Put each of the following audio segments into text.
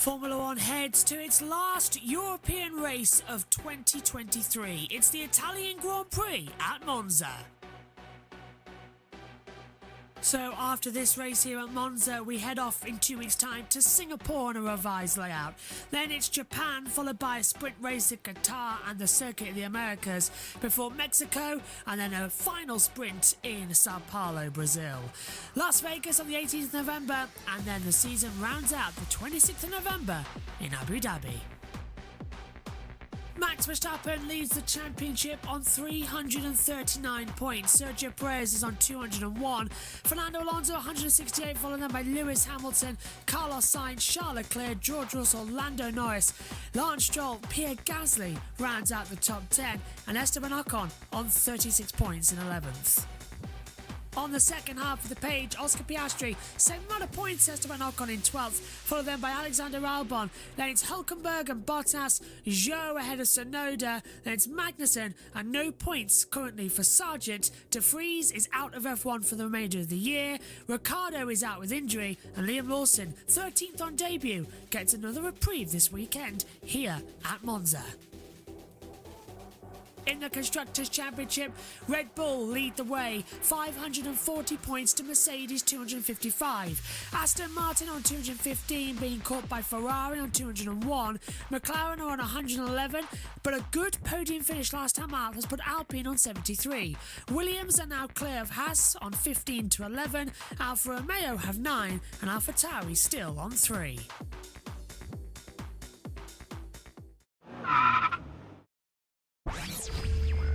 Formula One heads to its last European race of 2023. It's the Italian Grand Prix at Monza. So after this race here at Monza, we head off in 2 weeks' time to Singapore on a revised layout. Then it's Japan, followed by a sprint race at Qatar and the Circuit of the Americas, before Mexico, and then a final sprint in Sao Paulo, Brazil. Las Vegas on the 18th of November, and then the season rounds out the 26th of November in Abu Dhabi. Max Verstappen leads the championship on 339 points. Sergio Perez is on 201. Fernando Alonso 168, followed then by Lewis Hamilton, Carlos Sainz, Charles Leclerc, George Russell, Lando Norris, Lance Stroll, Pierre Gasly rounds out the top 10, and Esteban Ocon on 36 points in 11th. On the second half of the page, Oscar Piastri, same amount of points, Esteban Ocon in 12th, followed then by Alexander Albon. Then it's Hülkenberg and Bottas, Zhou ahead of Tsunoda, then it's Magnussen, and no points currently for Sargent. De Vries is out of F1 for the remainder of the year, Ricciardo is out with injury, and Liam Lawson, 13th on debut, gets another reprieve this weekend here at Monza. In the Constructors' Championship, Red Bull lead the way, 540 points to Mercedes 255. Aston Martin on 215, being caught by Ferrari on 201. McLaren are on 111, but a good podium finish last time out has put Alpine on 73. Williams are now clear of Haas on 15 to 11. Alfa Romeo have 9, and AlphaTauri still on 3.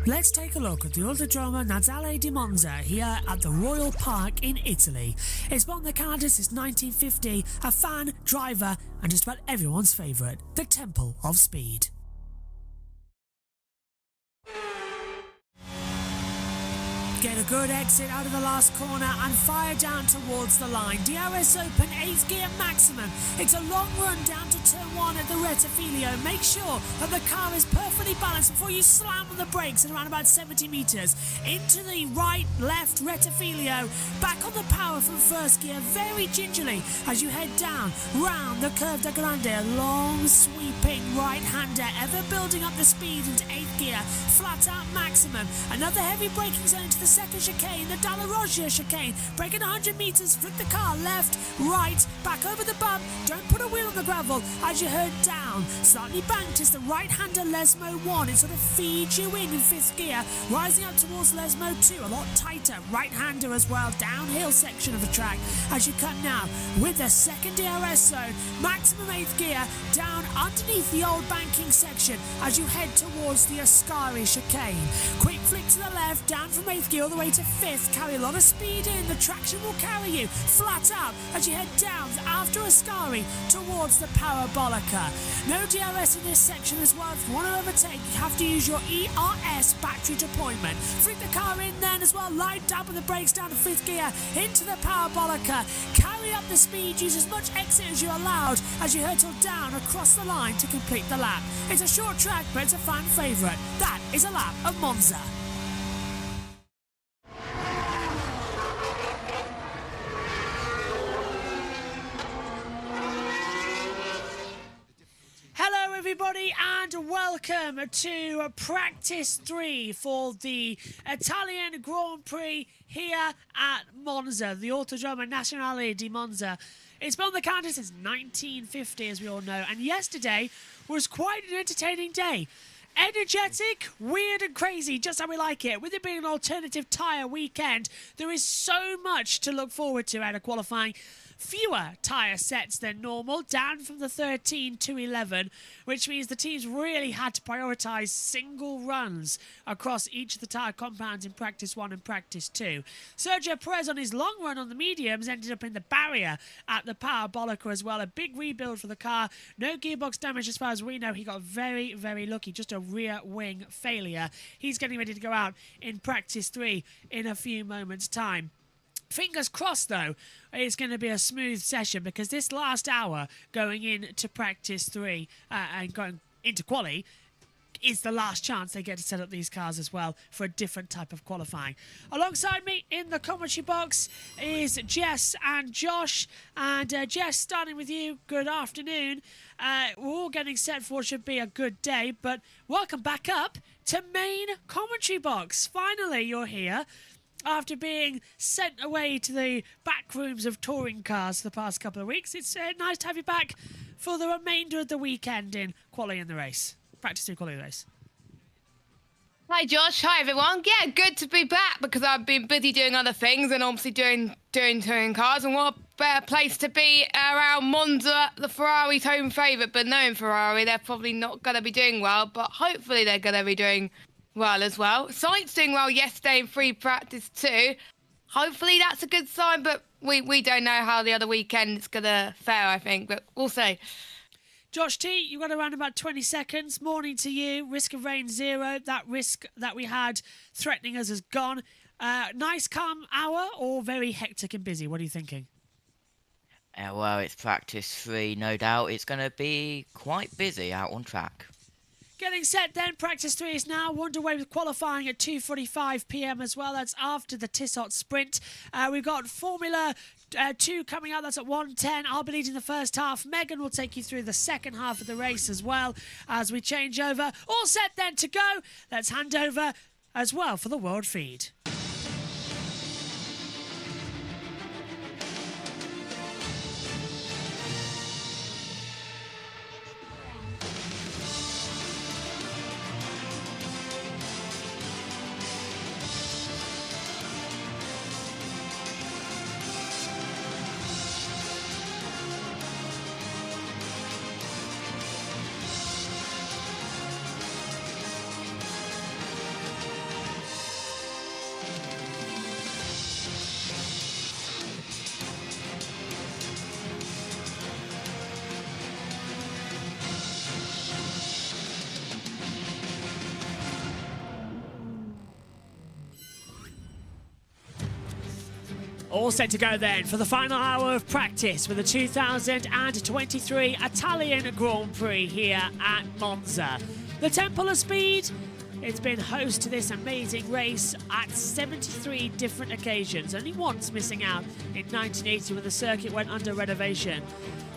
Let's take a look at the Autodromo Nazionale di Monza here at the Royal Park in Italy. It's been on the calendar since 1950, a fan, driver, and just about everyone's favourite, the Temple of Speed. Get a good exit out of the last corner and fire down towards the line. DRS open, 8th gear maximum. It's a long run down to turn 1 at the Rettifilio. Make sure that the car is perfectly balanced before you slam on the brakes at around about 70 metres. Into the right, left Rettifilio. Back on the power from first gear very gingerly as you head down, round the Curve de Grande. A long sweeping right-hander, ever building up the speed into 8th gear. Flat out maximum. Another heavy braking zone into the second chicane, the Dalla Roggia chicane. Braking 100 metres, flip the car left, right, back over the bump. Don't put a wheel on the gravel as you head down. Slightly banked is the right-hander Lesmo 1. It sort of feeds you in 5th gear, rising up towards Lesmo 2. A lot tighter, right-hander as well, downhill section of the track as you cut now with the second DRS zone. Maximum 8th gear, down underneath the old banking section as you head towards the Ascari chicane. Quick flick to the left, down from 8th gear all the way to 5th. Carry a lot of speed in, the traction will carry you flat out as you head down after Ascari towards the Parabolica. No DRS in this section as well. If you want to overtake, you have to use your ERS battery deployment. Flick the car in then as well, light up with the brakes down to 5th gear into the Parabolica. Carry up the speed, use as much exit as you're allowed as you hurtle down across the line to complete the lap. It's a short track, but it's a fan favourite. That is a lap of Monza. Everybody, and welcome to practice 3 for the Italian Grand Prix here at Monza, the Autodromo Nazionale di Monza. It's been on the calendar since 1950, as we all know, and yesterday was quite an entertaining day. Energetic, weird and crazy, just how we like it. With it being an alternative tyre weekend, there is so much to look forward to out of qualifying. fewer tyre sets than normal, down from the 13 to 11, which means the teams really had to prioritise single runs across each of the tyre compounds in practice 1 and practice 2. Sergio Perez on his long run on the mediums ended up in the barrier at the Parabolica as well. A big rebuild for the car. No gearbox damage as far as we know. He got very, very lucky. Just a rear wing failure. He's getting ready to go out in practice 3 in a few moments' time. Fingers crossed, though, it's going to be a smooth session because this last hour going into practice 3 and going into quali is the last chance they get to set up these cars as well for a different type of qualifying. Alongside me in the commentary box is Jess and Josh. And Jess, starting with you, good afternoon. We're all getting set for what should be a good day, but welcome back up to main commentary box. Finally, you're here. After being sent away to the back rooms of touring cars for the past couple of weeks, it's nice to have you back for the remainder of the weekend in quali in the race. Practice 2 quali race. Hi Josh, hi everyone. Yeah, good to be back because I've been busy doing other things and obviously doing touring cars, and what a better place to be around Monza, the Ferrari's home favourite. But knowing Ferrari, they're probably not going to be doing well, but hopefully they're going to be doing well as well. Sainz doing well yesterday in free practice 2. Hopefully that's a good sign, but we don't know how the other weekend is going to fare, I think, but we'll see. Josh T, you've got around about 20 seconds. Morning to you. Risk of rain 0. That risk that we had threatening us is gone. Nice calm hour or very hectic and busy? What are you thinking? Well, it's practice 3, no doubt. It's going to be quite busy out on track. Getting set then, practice 3 is now underway with qualifying at 2:45 p.m. as well. That's after the Tissot sprint. We've got Formula 2 coming out, that's at 1:10. I'll be leading the first half. Megan will take you through the second half of the race as well as we change over. All set then to go. Let's hand over as well for the world feed. All set to go then for the final hour of practice for the 2023 Italian Grand Prix here at Monza. The Temple of Speed, it's been host to this amazing race at 73 different occasions, only once missing out in 1980 when the circuit went under renovation.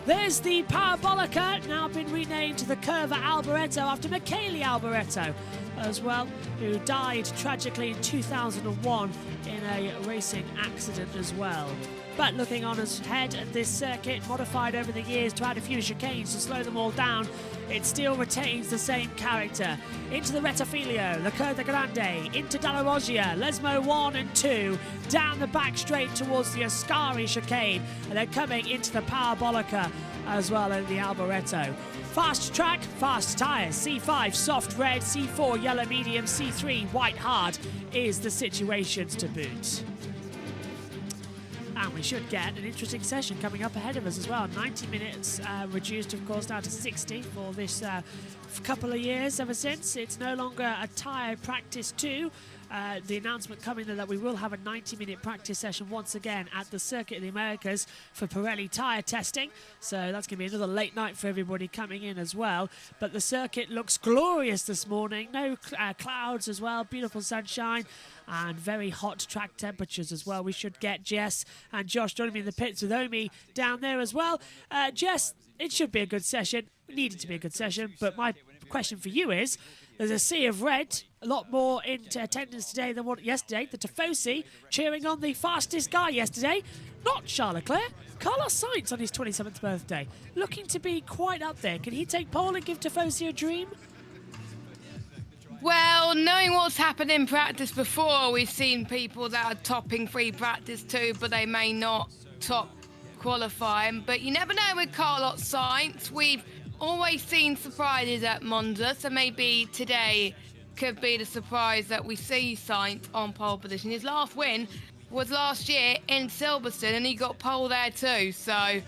There's the Parabolica, now been renamed to the Curva Alboreto after Michele Alboreto as well, who died tragically in 2001 in a racing accident as well. But looking on ahead at this circuit, modified over the years to add a few chicanes to slow them all down, it still retains the same character. Into the Rettifilio, La Curva Grande, into Dalla Roggia, Lesmo 1 and 2, down the back straight towards the Ascari chicane, and then coming into the Parabolica as well in the Alboreto. Fast track, fast tyres, C5 soft red, C4 yellow medium, C3 white hard is the situations to boot. And we should get an interesting session coming up ahead of us as well. 90 minutes, reduced of course down to 60 for this couple of years ever since. It's no longer a tyre practice 2. The announcement coming that we will have a 90-minute practice session once again at the Circuit of the Americas for Pirelli tyre testing. So that's going to be another late night for everybody coming in as well. But the circuit looks glorious this morning. No clouds as well, beautiful sunshine and very hot track temperatures as well. We should get Jess and Josh joining me in the pits with Omi down there as well. Jess, it should be a good session. It needed to be a good session, but my question for you is, there's a sea of red, a lot more into attendance today than what yesterday. The Tifosi cheering on the fastest guy yesterday, not Charles Leclerc, Carlos Sainz on his 27th birthday, looking to be quite up there. Can he take pole and give Tifosi a dream? Well, knowing what's happened in practice before, we've seen people that are topping free practice 2, but they may not top qualifying, but you never know with Carlos Sainz. We've always seen surprises at Monza, so maybe today could be the surprise that we see Sainz on pole position. His last win was last year in Silverstone, and he got pole there too. So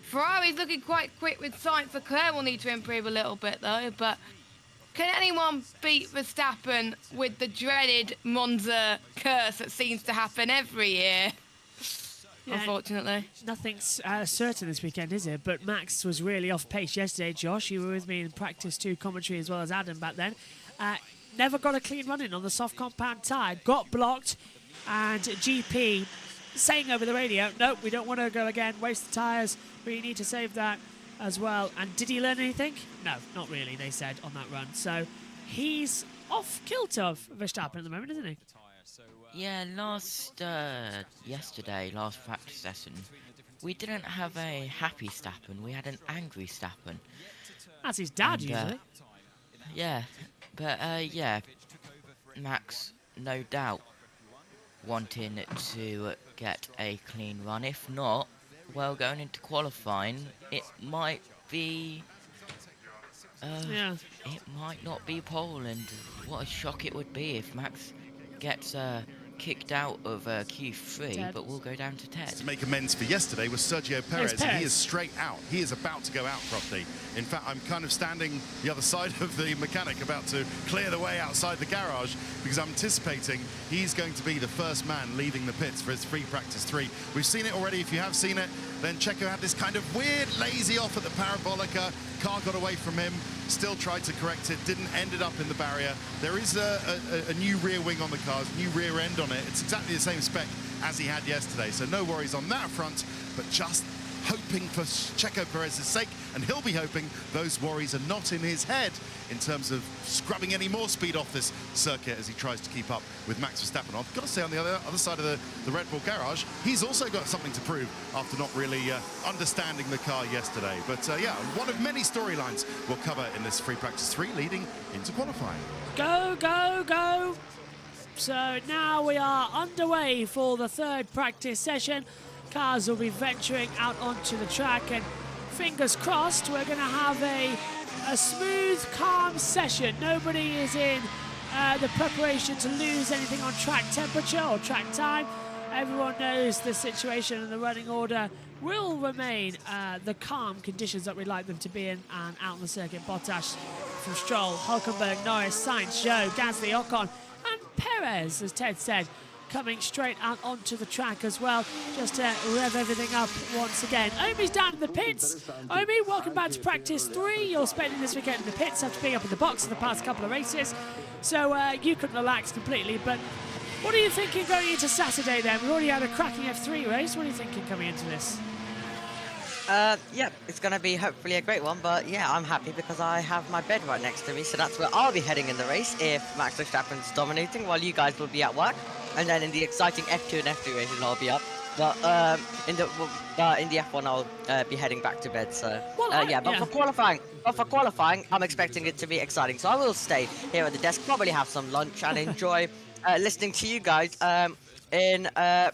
Ferrari's looking quite quick with Sainz. Leclerc will need to improve a little bit though. But can anyone beat Verstappen with the dreaded Monza curse that seems to happen every year? Yeah, Unfortunately. Nothing's certain this weekend, is it? But Max was really off pace yesterday, Josh. You were with me in practice 2 commentary as well as Adam back then. Never got a clean run in on the soft compound tyre. Got blocked, and GP saying over the radio, nope, we don't want to go again, waste the tyres. We need to save that as well. And did he learn anything? No, not really, they said, on that run. So he's off kilter of Verstappen at the moment, isn't he? Yeah, yesterday, last practice session, we didn't have a happy Stappen, we had an angry Stappen. That's his dad, And, usually. Yeah, but yeah, Max, no doubt, wanting to get a clean run. If not, well, going into qualifying, it might be... Yeah. It might not be pole, and what a shock it would be if Max gets kicked out of Q3, Ted. but we'll go down to Ted. To make amends for yesterday was Sergio Perez, and he Perez. is straight out. He is about to go out properly. In fact, I'm kind of standing the other side of the mechanic, about to clear the way outside the garage, because I'm anticipating he's going to be the first man leaving the pits for his free practice 3. We've seen it already. If you have seen it, then Checo had this kind of weird lazy off at the Parabolica. Car got away from him, still tried to correct it, ended up in the barrier. There is a new rear wing on the car, new rear end on it. It's exactly the same spec as he had yesterday, so no worries on that front, but just hoping for Checo Perez's sake, and he'll be hoping those worries are not in his head in terms of scrubbing any more speed off this circuit as he tries to keep up with Max Verstappen. I've got to say, on the other side of the Red Bull garage, he's also got something to prove after not really understanding the car yesterday. But yeah, one of many storylines we'll cover in this free practice 3 leading into qualifying. Go, go, go. So now we are underway for the 3rd practice session. Cars will be venturing out onto the track, and fingers crossed we're going to have a smooth, calm session. Nobody is in the preparation to lose anything on track temperature or track time. Everyone knows the situation and the running order will remain the calm conditions that we'd like them to be in, and out on the circuit, Bottas from Stroll, Hulkenberg, Norris, Sainz, Zhou, Gasly, Ocon, and Perez, as Ted said, coming straight out onto the track as well, just to rev everything up once again. Omi's down in the pits. Omi, welcome back to practice 3. You're spending this weekend in the pits after being up in the box for the past couple of races, so you could relax completely. But what are you thinking going into Saturday then? We've already had a cracking F3 race. What are you thinking coming into this? Yeah, it's going to be hopefully a great one, but yeah, I'm happy because I have my bed right next to me, so that's where I'll be heading in the race if Max Verstappen's dominating, while you guys will be at work. And then in the exciting F2 and F3 races, I'll be up. But in the F1, I'll be heading back to bed. So for qualifying, I'm expecting it to be exciting. So I will stay here at the desk, probably have some lunch, and enjoy listening to you guys in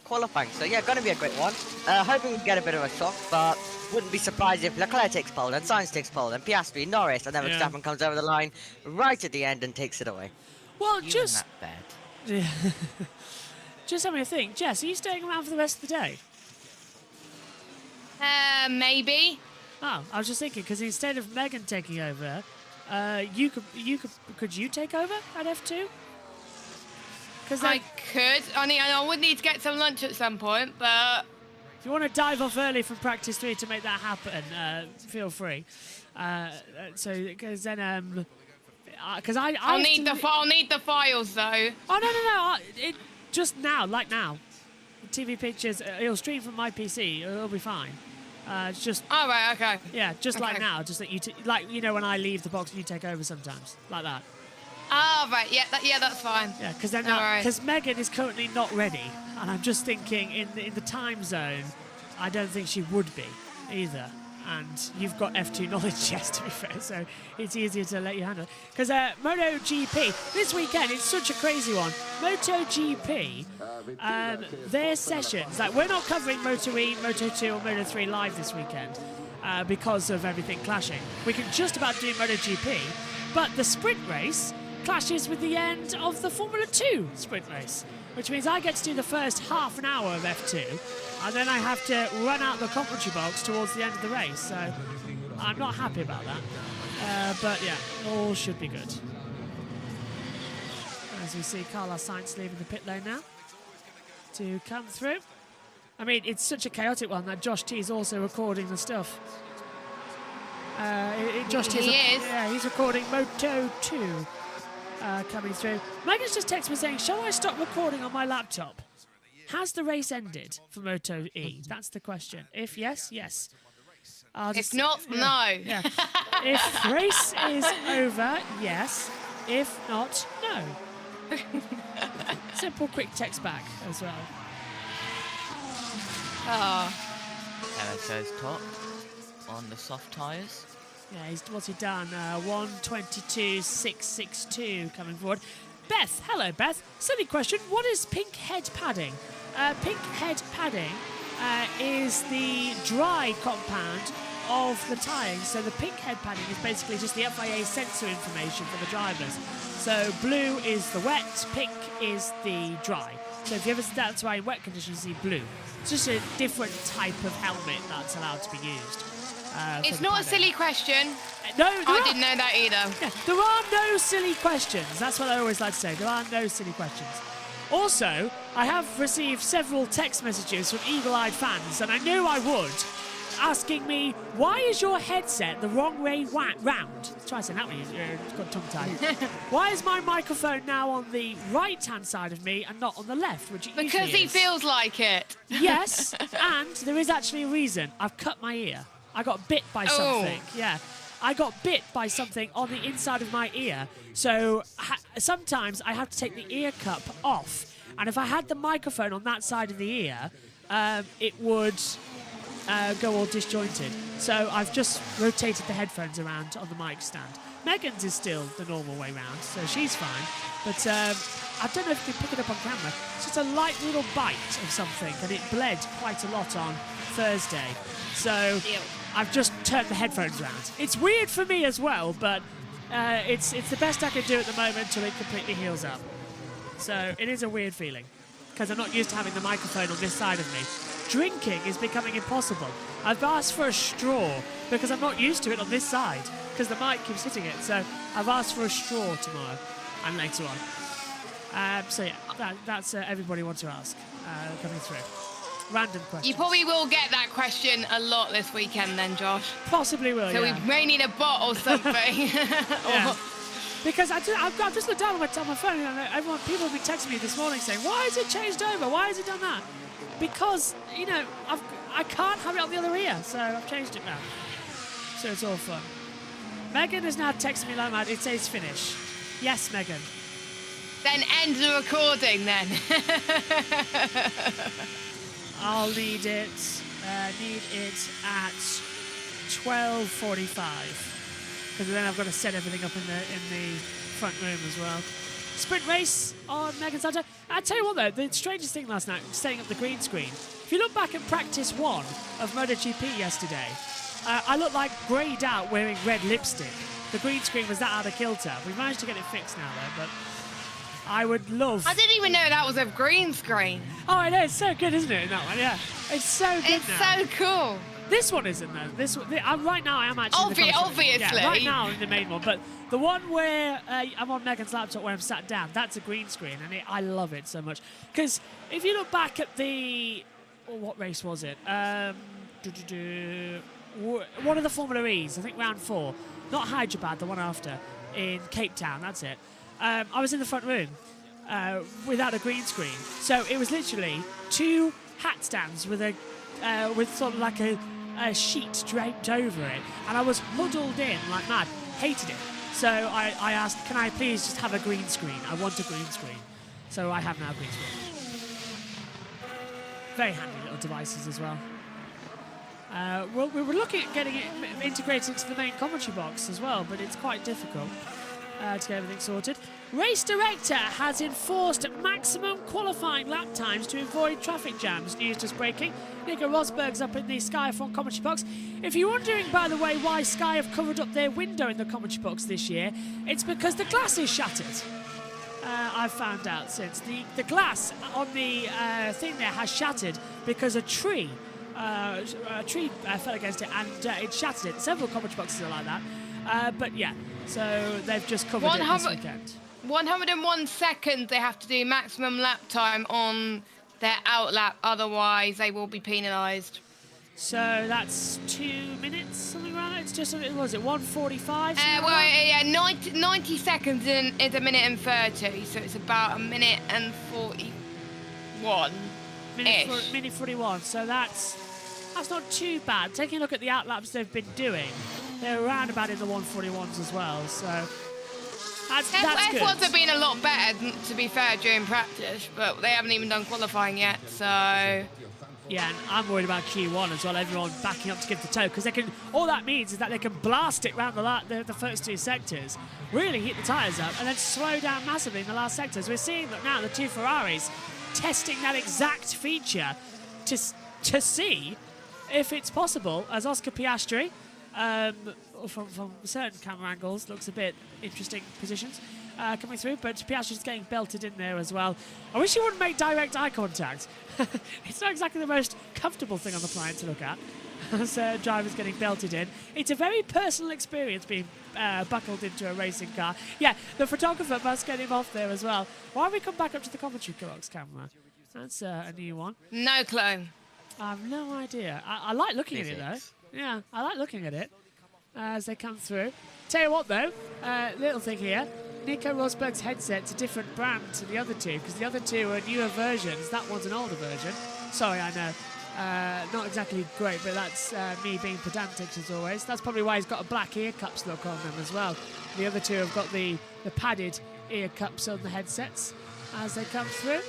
qualifying. So yeah, gonna be a great one. Hoping we get a bit of a shock, but wouldn't be surprised if Leclerc takes pole, then Sainz takes pole, then Piastri, Norris, and then Verstappen comes over the line right at the end and takes it away. Well, You just in that bed. just having a think. Jess, are you staying around for the rest of the day? Maybe. Oh, I was just thinking, because instead of Megan taking over, could you take over at F2? Because I could. I would need to get some lunch at some point, but if you want to dive off early from practice 3 to make that happen, feel free. So because then because I'll need the files though. Oh no! Just now, like now, TV pictures. It'll stream from my PC. It'll be fine. It's just. Oh right, okay. Yeah, just like Okay. now. Just that you when I leave the box, you take over sometimes, like that. Oh right, yeah, that's fine. Yeah, because then All right. because Megan is currently not ready, and I'm just thinking in the time zone, I don't think she would be either. And you've got F2 knowledge, yes, to be fair, so it's easier to let you handle it. Because MotoGP, this weekend, it's such a crazy one. MotoGP, their sessions, like we're not covering Moto E, Moto 2 or Moto 3 live this weekend because of everything clashing. We can just about do MotoGP, but the sprint race clashes with the end of the Formula 2 sprint race, which means I get to do the first half an hour of F2, and then I have to run out the commentary box towards the end of the race, so I'm not happy about that. But yeah, all should be good. As we see Carlos Sainz leaving the pit lane now to come through. I mean, it's such a chaotic one that Josh T is also recording the stuff. Josh T is. Yeah, he's recording Moto 2 coming through. Megan's just texted me saying, shall I stop recording on my laptop? Has the race ended for Moto E? That's the question. If yes, yes. If not, no. Yeah. If race is over, yes. If not, no. Simple, quick text back as well. Oh. LSO's top on the soft tyres. Yeah, what's he done? 1:22.662 coming forward. Beth, hello Beth. Silly question, what is pink head padding? Pink head padding is the dry compound of the tyres. So the pink head padding is basically just the FIA sensor information for the drivers. So blue is the wet, pink is the dry. So if you ever that's why in wet conditions you see blue. It's just a different type of helmet that's allowed to be used. It's not a silly question. No, I didn't know that either. Yeah, there are no silly questions. That's what I always like to say. There are no silly questions. Also, I have received several text messages from eagle-eyed fans, and I knew I would, asking me, why is your headset the wrong way round? Try saying that one, you've got tongue-tied. Why is my microphone now on the right-hand side of me and not on the left, which it Because usually he is? feels like it. Yes, and there is actually a reason. I've cut my ear. I got bit by something. Yeah. I got bit by something on the inside of my ear. So sometimes I have to take the ear cup off. And if I had the microphone on that side of the ear, it would go all disjointed. So I've just rotated the headphones around on the mic stand. Megan's is still the normal way round, so she's fine. But I don't know if you can pick it up on camera. It's just a light little bite of something, and it bled quite a lot on Thursday. So I've just turned the headphones around. It's weird for me as well, but it's the best I can do at the moment till it completely heals up. So it is a weird feeling, because I'm not used to having the microphone on this side of me. Drinking is becoming impossible. I've asked for a straw, because I'm not used to it on this side, because the mic keeps hitting it. So I've asked for a straw tomorrow and later on. So yeah, that's everybody wants to ask coming through. Random question. You probably will get that question a lot this weekend then, Josh. Possibly will, So yeah. we may need a bot or something. Yeah. Because I've just looked down on my phone and people have been texting me this morning saying, why has it changed over? Why has it done that? Because, you know, I can't have it on the other ear, so I've changed it now. So it's all fun. Megan has now texted me like mad. It says finish. Yes, Megan. Then end the recording then. I'll need it at 12:45. Because then I've got to set everything up in the front room as well. Sprint race on Megan's Auto. I tell you what though, the strangest thing last night, setting up the green screen. If you look back at practice 1 of MotoGP yesterday, I looked like greyed out wearing red lipstick. The green screen was that out of kilter. We've managed to get it fixed now though, but I would love... I didn't even know that was a green screen. Oh, I know, it's so good, isn't it, in that one? Yeah, it's so good It's now. so cool. This one isn't though. This one, right now I am actually. in the console. Obviously. Yeah, right now I'm in the main one, but the one where I'm on Megan's laptop where I'm sat down, that's a green screen, and I love it so much. Because if you look back at what race was it? One of the Formula E's, I think round 4, not Hyderabad, the one after in Cape Town. That's it. I was in the front room without a green screen, so it was literally 2 hat stands with sort of like a sheet draped over it, and I was huddled in like mad. Hated it. So I asked, can I please just have a green screen? I want a green screen. So I have now a green screen. Very handy little devices as well. We were looking at getting it integrated into the main commentary box as well, but it's quite difficult to get everything sorted. Race Director has enforced maximum qualifying lap times to avoid traffic jams. News just breaking. Nico Rosberg's up in the Sky F1 commentary box. If you're wondering, by the way, why Sky have covered up their window in the commentary box this year, it's because the glass is shattered. I've found out since. The glass on the thing there has shattered because a tree fell against it and it shattered it. Several commentary boxes are like that. But yeah, so they've just covered it this weekend. 101 seconds they have to do maximum lap time on their outlap, otherwise they will be penalised. So that's 2 minutes, something around that? It's just, was it 1:45? Yeah, 90 seconds is a minute and 30, so it's about a minute and 41. Minute 41, so that's not too bad. Taking a look at the outlaps they've been doing, they're around about in the 141s as well, so that's good. F1s have been a lot better, to be fair, during practice, but they haven't even done qualifying yet, so... Yeah, and I'm worried about Q1 as well, everyone backing up to give the toe, because all that means is that they can blast it round the first two sectors, really heat the tyres up, and then slow down massively in the last sectors. We're seeing that now, the two Ferraris testing that exact feature to see if it's possible, as Oscar Piastri, from certain camera angles, looks a bit interesting positions coming through, but Piastri's getting belted in there as well. I wish he wouldn't make direct eye contact. It's not exactly the most comfortable thing on the planet to look at, as drivers getting belted in. It's a very personal experience being buckled into a racing car. Yeah, the photographer must get him off there as well. Why don't we come back up to the commentary box camera? That's a new one. No clue. I have no idea. I like looking at it, though. Yeah, I like looking at it as they come through. Tell you what, though, little thing here. Nico Rosberg's headset's a different brand to the other two, because the other two are newer versions. That one's an older version. Sorry, I know. Not exactly great, but that's me being pedantic as always. That's probably why he's got a black ear cups look on them as well. The other two have got the padded ear cups on the headsets as they come through.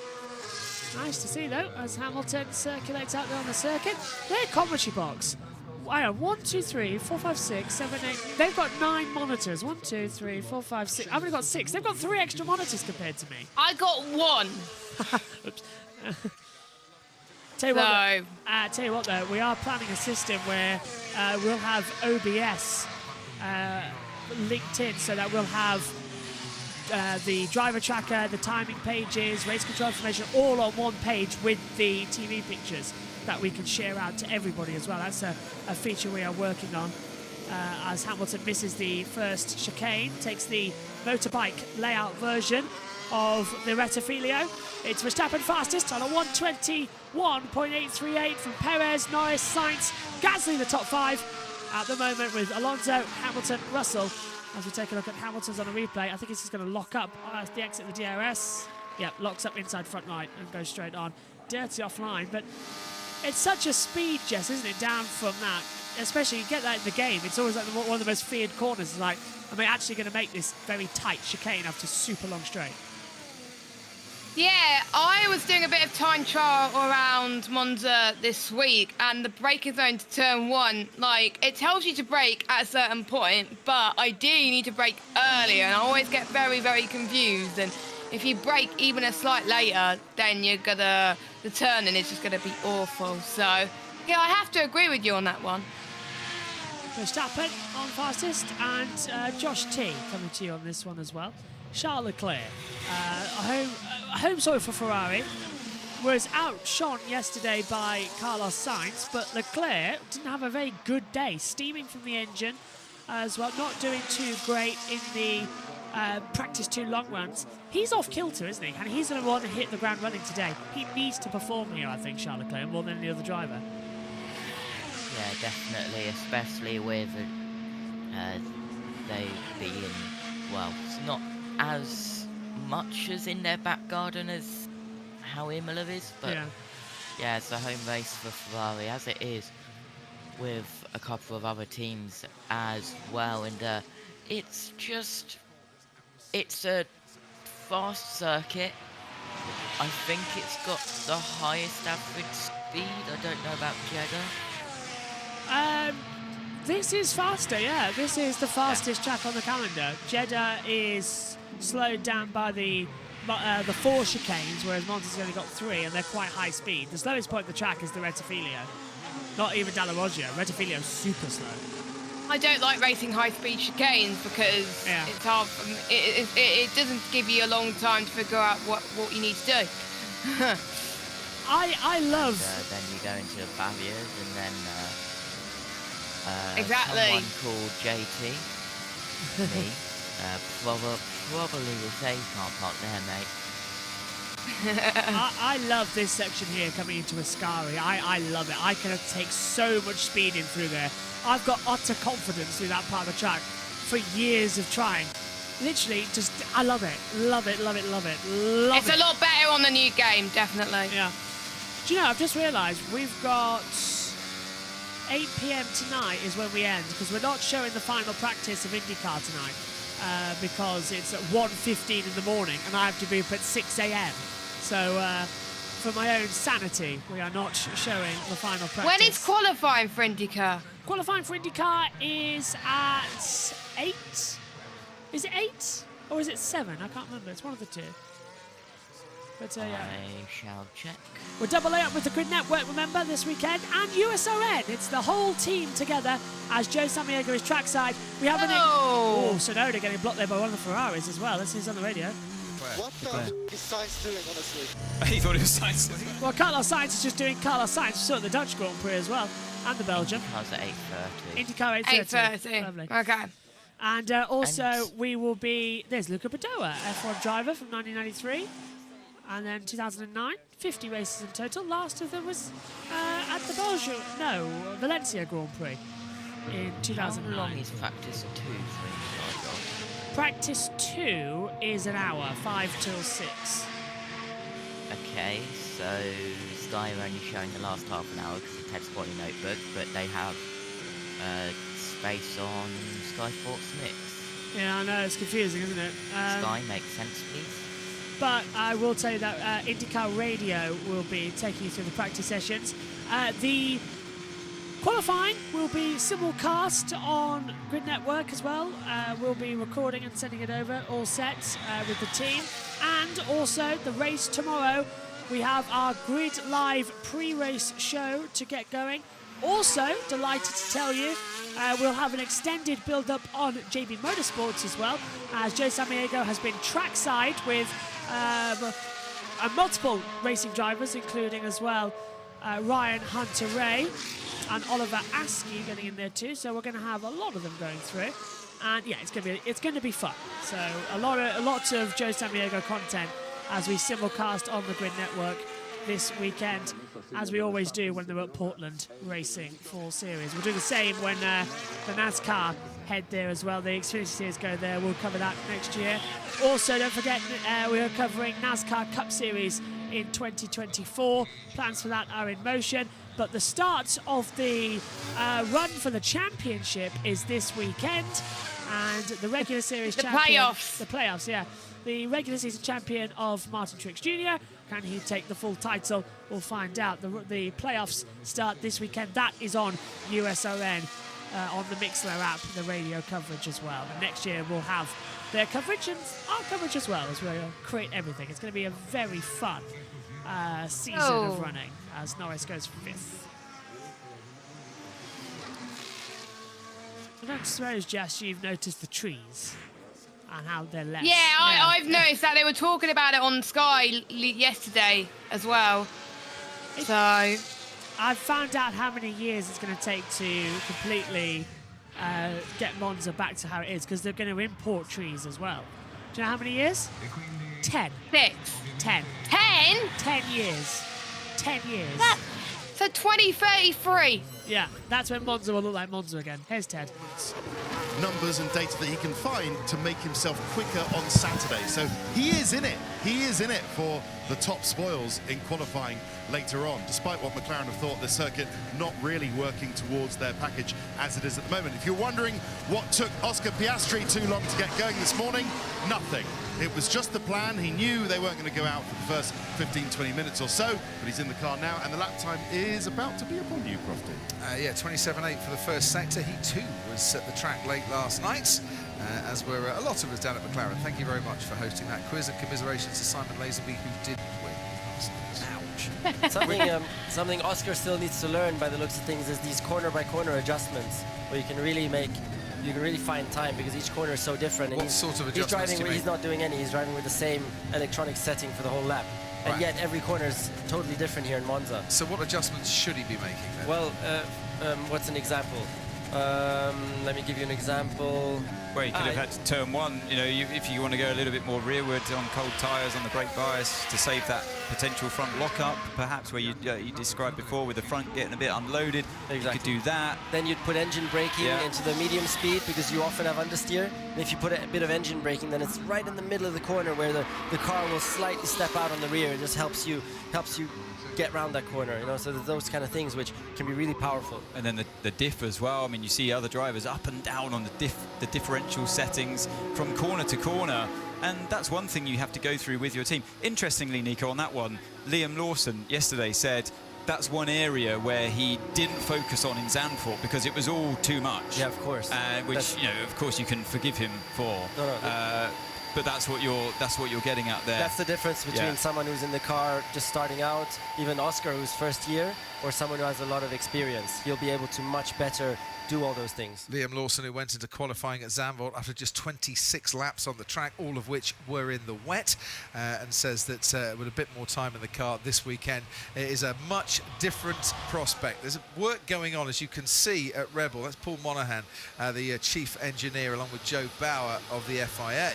Nice to see, though, as Hamilton circulates out there on the circuit. Their commentary box. Wow, 1, 2, 3, 4, 5, 6, 7, 8. They've got 9 monitors. 1, 2, 3, 4, 5, 6. I've only got 6. They've got 3 extra monitors compared to me. I got 1. Oops. Tell you what, though, we are planning a system where we'll have OBS linked in, so that we'll have the driver tracker, the timing pages, race control information, all on one page with the TV pictures that we can share out to everybody as well. That's a feature we are working on as Hamilton misses the first chicane, takes the motorbike layout version of the Rettifilio. It's Verstappen fastest on a 1:21.838 from Perez, Norris, Sainz, Gasly the top 5 at the moment, with Alonso, Hamilton, Russell. As we take a look at Hamilton's on a replay, I think he's just going to lock up at the exit of the DRS. Yep, locks up inside front right and goes straight on. Dirty offline, but it's such a speed, Jess, isn't it, down from that? Especially, you get that in the game. It's always like one of the most feared corners. It's like, am I actually going to make this very tight chicane after super long straight? Yeah, I was doing a bit of time trial around Monza this week, and the braking zone to turn 1, like, it tells you to brake at a certain point, but ideally you need to brake earlier, and I always get very, very confused. And if you brake even a slight later, then the turning is just gonna be awful. So, yeah, I have to agree with you on that one. Verstappen on fastest, and Josh T coming to you on this one as well. Charles Leclerc, a home soil for Ferrari, was outshone yesterday by Carlos Sainz, but Leclerc didn't have a very good day, steaming from the engine as well, not doing too great in the practice 2 long runs. He's off kilter, isn't he? And he's going to want to hit the ground running today. He needs to perform here, I think, Charles Leclerc, more than any other driver. Yeah, definitely, especially with they being, well, it's not as much as in their back garden as how Imola is, but yeah, it's a home race for Ferrari, as it is with a couple of other teams as well, and it's a fast circuit. I think it's got the highest average speed. I don't know about Jeddah. This is faster, yeah. This is the fastest track on the calendar. Jeddah is slowed down by the 4 chicanes, whereas Monza's only got 3, and they're quite high speed. The slowest point of the track is the Rettifilo. Not even Dalla Roggia. Rettifilo's super slow. I don't like racing high-speed chicanes because it's hard. It doesn't give you a long time to figure out what you need to do. I love. Then you go into barriers, and then Exactly. someone called JT, me, probably will say you can't park there, mate. I love this section here coming into Ascari. I love it. I can take so much speed in through there. I've got utter confidence through that part of the track for years of trying. Literally, just, I love it. Love it, love it, love it, love It's it. a lot better on the new game, definitely. Yeah. Do you know, I've just realised we've got 8 p.m. tonight is when we end, because we're not showing the final practice of IndyCar tonight, because it's at 1:15 in the morning, and I have to be up at 6 a.m. So, for my own sanity, we are not showing the final practice. When is qualifying for IndyCar? Qualifying for IndyCar is at 8. Is it 8 or is it 7? I can't remember. It's one of the two. But yeah. I shall check. We're double A up with the Grid Network, remember, this weekend, and USRN. It's the whole team together as Joe Samaniego is trackside. We have Sonoda getting blocked there by one of the Ferraris as well. This is on the radio. What the f is Sainz doing, honestly? He thought it was Sainz. Well, Carlos Sainz is just doing Carlos Sainz, sort of the Dutch Grand Prix as well, and the Belgium. IndyCar's at 8:30. IndyCar 8:30. 8:30. Lovely. Okay. And also, we will be... There's Luca Badoa, F1 driver from 1993. And then 2009, 50 races in total. Last of them was at the Belgium... No, Valencia Grand Prix in 2009. How long is practice 2 for IndyCar? Practice 2 is an hour, 5 till 6. Okay, so Sky are only showing the last half an hour because of Ted's quality notebook, but they have space on Sky Sports Mix. Yeah, I know, it's confusing, isn't it? Sky, makes sense, please. But I will tell you that IndyCar Radio will be taking you through the practice sessions. The qualifying will be simulcast on Grid Network as well. We'll be recording and sending it over, all set with the team. And also the race tomorrow, we have our Grid Live pre-race show to get going. Also, delighted to tell you, we'll have an extended build-up on JB Motorsports as well, as Joe Samaniego has been trackside with multiple racing drivers, including as well Ryan Hunter-Ray and Oliver Askew getting in there too. So we're going to have a lot of them going through, and yeah, it's going to be fun. So a lot of Joe Samaniego content as we simulcast on the Grid Network this weekend, as we always do when they're at Portland racing for series. We'll do the same when the NASCAR head there as well. The Xfinity Series go there. We'll cover that next year. Also, don't forget we are covering NASCAR Cup Series in 2024. Plans for that are in motion. But the start of the run for the championship is this weekend. And the regular series champion... Playoffs. The playoffs, yeah. The regular season champion of Martin Truex Jr. Can he take the full title? We'll find out. The playoffs start this weekend. That is on USRN, on the Mixler app, the radio coverage as well. And next year we'll have their coverage and our coverage as well, as we create everything. It's going to be a very fun season of running as Norris goes 5th. I don't suppose, Jess, you've noticed the trees and how they're left. Yeah, I've noticed that they were talking about it on Sky yesterday as well. So I've found out how many years it's going to take to completely get Monza back to how it is, because they're going to import trees as well. Do you know how many years? 10. 6. 10. 10? 10 years. 10 years. So 2033. Yeah, that's when Monza will look like Monza again. Here's Ted. Numbers and data that he can find to make himself quicker on Saturday. So he is in it. he is in it for the top spoils in qualifying later on, despite what McLaren have thought the circuit not really working towards their package as it is at the moment. If you're wondering what took Oscar Piastri too long to get going this morning, nothing. It was just the plan. He knew they weren't going to go out for the first 15-20 minutes or so, but he's in the car now, and the lap time is about to be upon you, Crofty. Yeah, 27.8 for the first sector. He too was at the track late last night, as were a lot of us down at McLaren. Thank you very much for hosting that quiz, and commiserations to Simon Lazenby, who did win last night. Ouch. Something Oscar still needs to learn by the looks of things is these corner-by-corner adjustments, where you can really find time, because each corner is so different. And What sort of he's adjustments driving do you with, make? he's not doing any. He's driving with the same electronic setting for the whole lap, and Right. yet every corner is totally different here in Monza. So what adjustments should he be making then? Well, what's an example? Let me give you an example. Well, you could have had turn one, you know, if you want to go a little bit more rearward on cold tyres, on the brake bias, to save that potential front lock-up, perhaps where you described before with the front getting a bit unloaded. Exactly. You could do that. Then you'd put engine braking Yeah. into the medium speed, because you often have understeer. And if you put a bit of engine braking, then it's right in the middle of the corner where the car will slightly step out on the rear. It just helps you get around that corner, you know. So there's those kind of things which can be really powerful. And then the diff as well. I mean, you see other drivers up and down on the differential settings from corner to corner. And that's one thing you have to go through with your team. Interestingly, Nico, on that one, Liam Lawson yesterday said that's one area where he didn't focus on in Zandvoort because it was all too much. Yeah, of course. Which, you know, of course you can forgive him for. But that's what you're getting at there. That's the difference between someone who's in the car just starting out, even Oscar who's first year, or someone who has a lot of experience. He'll be able to much better do all those things. Liam Lawson, who went into qualifying at Zandvoort after just 26 laps on the track, all of which were in the wet, and says that with a bit more time in the car this weekend, it is a much different prospect. There's work going on, as you can see, at Rebel. That's Paul Monaghan, the chief engineer, along with Joe Bauer of the FIA.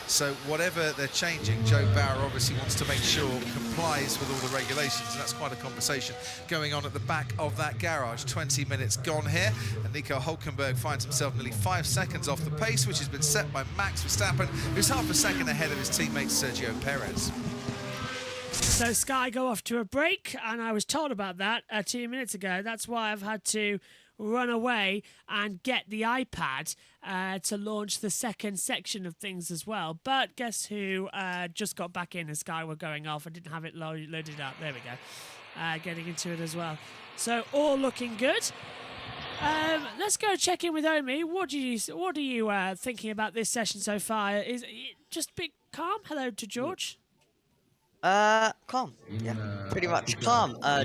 So whatever they're changing, Joe Bauer obviously wants to make sure it complies with all the regulations, and that's quite a conversation going on at the back of that garage. 20 minutes gone here, and Nico Hülkenberg finds himself nearly 5 seconds off the pace, which has been set by Max Verstappen, who's half a second ahead of his teammate Sergio Perez. So Sky go off to a break, and I was told about that 2 minutes ago. That's why I've had to run away and get the iPad to launch the second section of things as well. But guess who just got back in as Sky were going off? I didn't have it loaded up. There we go. Getting into it as well. So all looking good. Let's go check in with Omi. What are you thinking about this session so far? Is it just a bit calm? Hello to George. Calm. Yeah, pretty much calm. Yeah,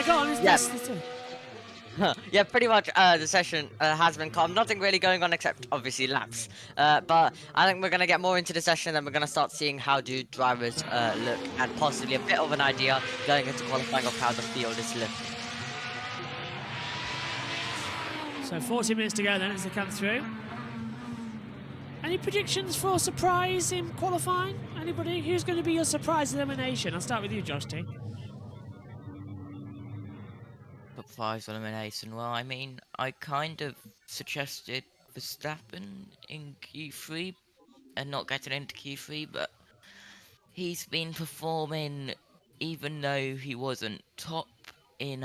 go on. Yeah, pretty much the session has been calm. Nothing really going on except obviously laps. But I think we're going to get more into the session, and we're going to start seeing how do drivers look, and possibly a bit of an idea going into qualifying of how the field is looking. So 40 minutes to go then as they come through. Any predictions for surprise in qualifying? Anybody? Who's going to be your surprise elimination? I'll start with you, Josh T. Top 5 elimination. Well, I mean, I kind of suggested Verstappen in Q3 and not getting into Q3, but he's been performing, even though he wasn't top in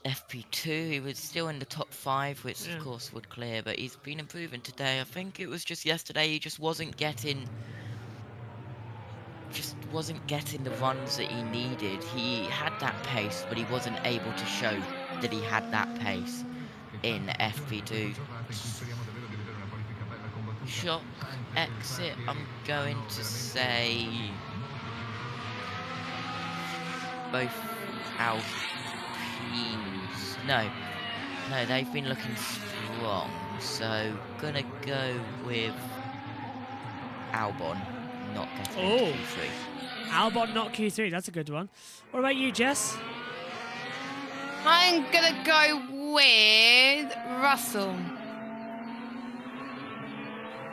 FP2, he was still in the top 5, which of course would clear, but he's been improving today. I think it was just yesterday he just wasn't getting the runs that he needed. He had that pace, but he wasn't able to show that he had that pace in FP2. Shock exit, I'm going to say both Alpines. No, they've been looking strong, so gonna go with Albon not getting into Q3. Albon not Q3, that's a good one. What about you, Jess? I'm gonna go with Russell.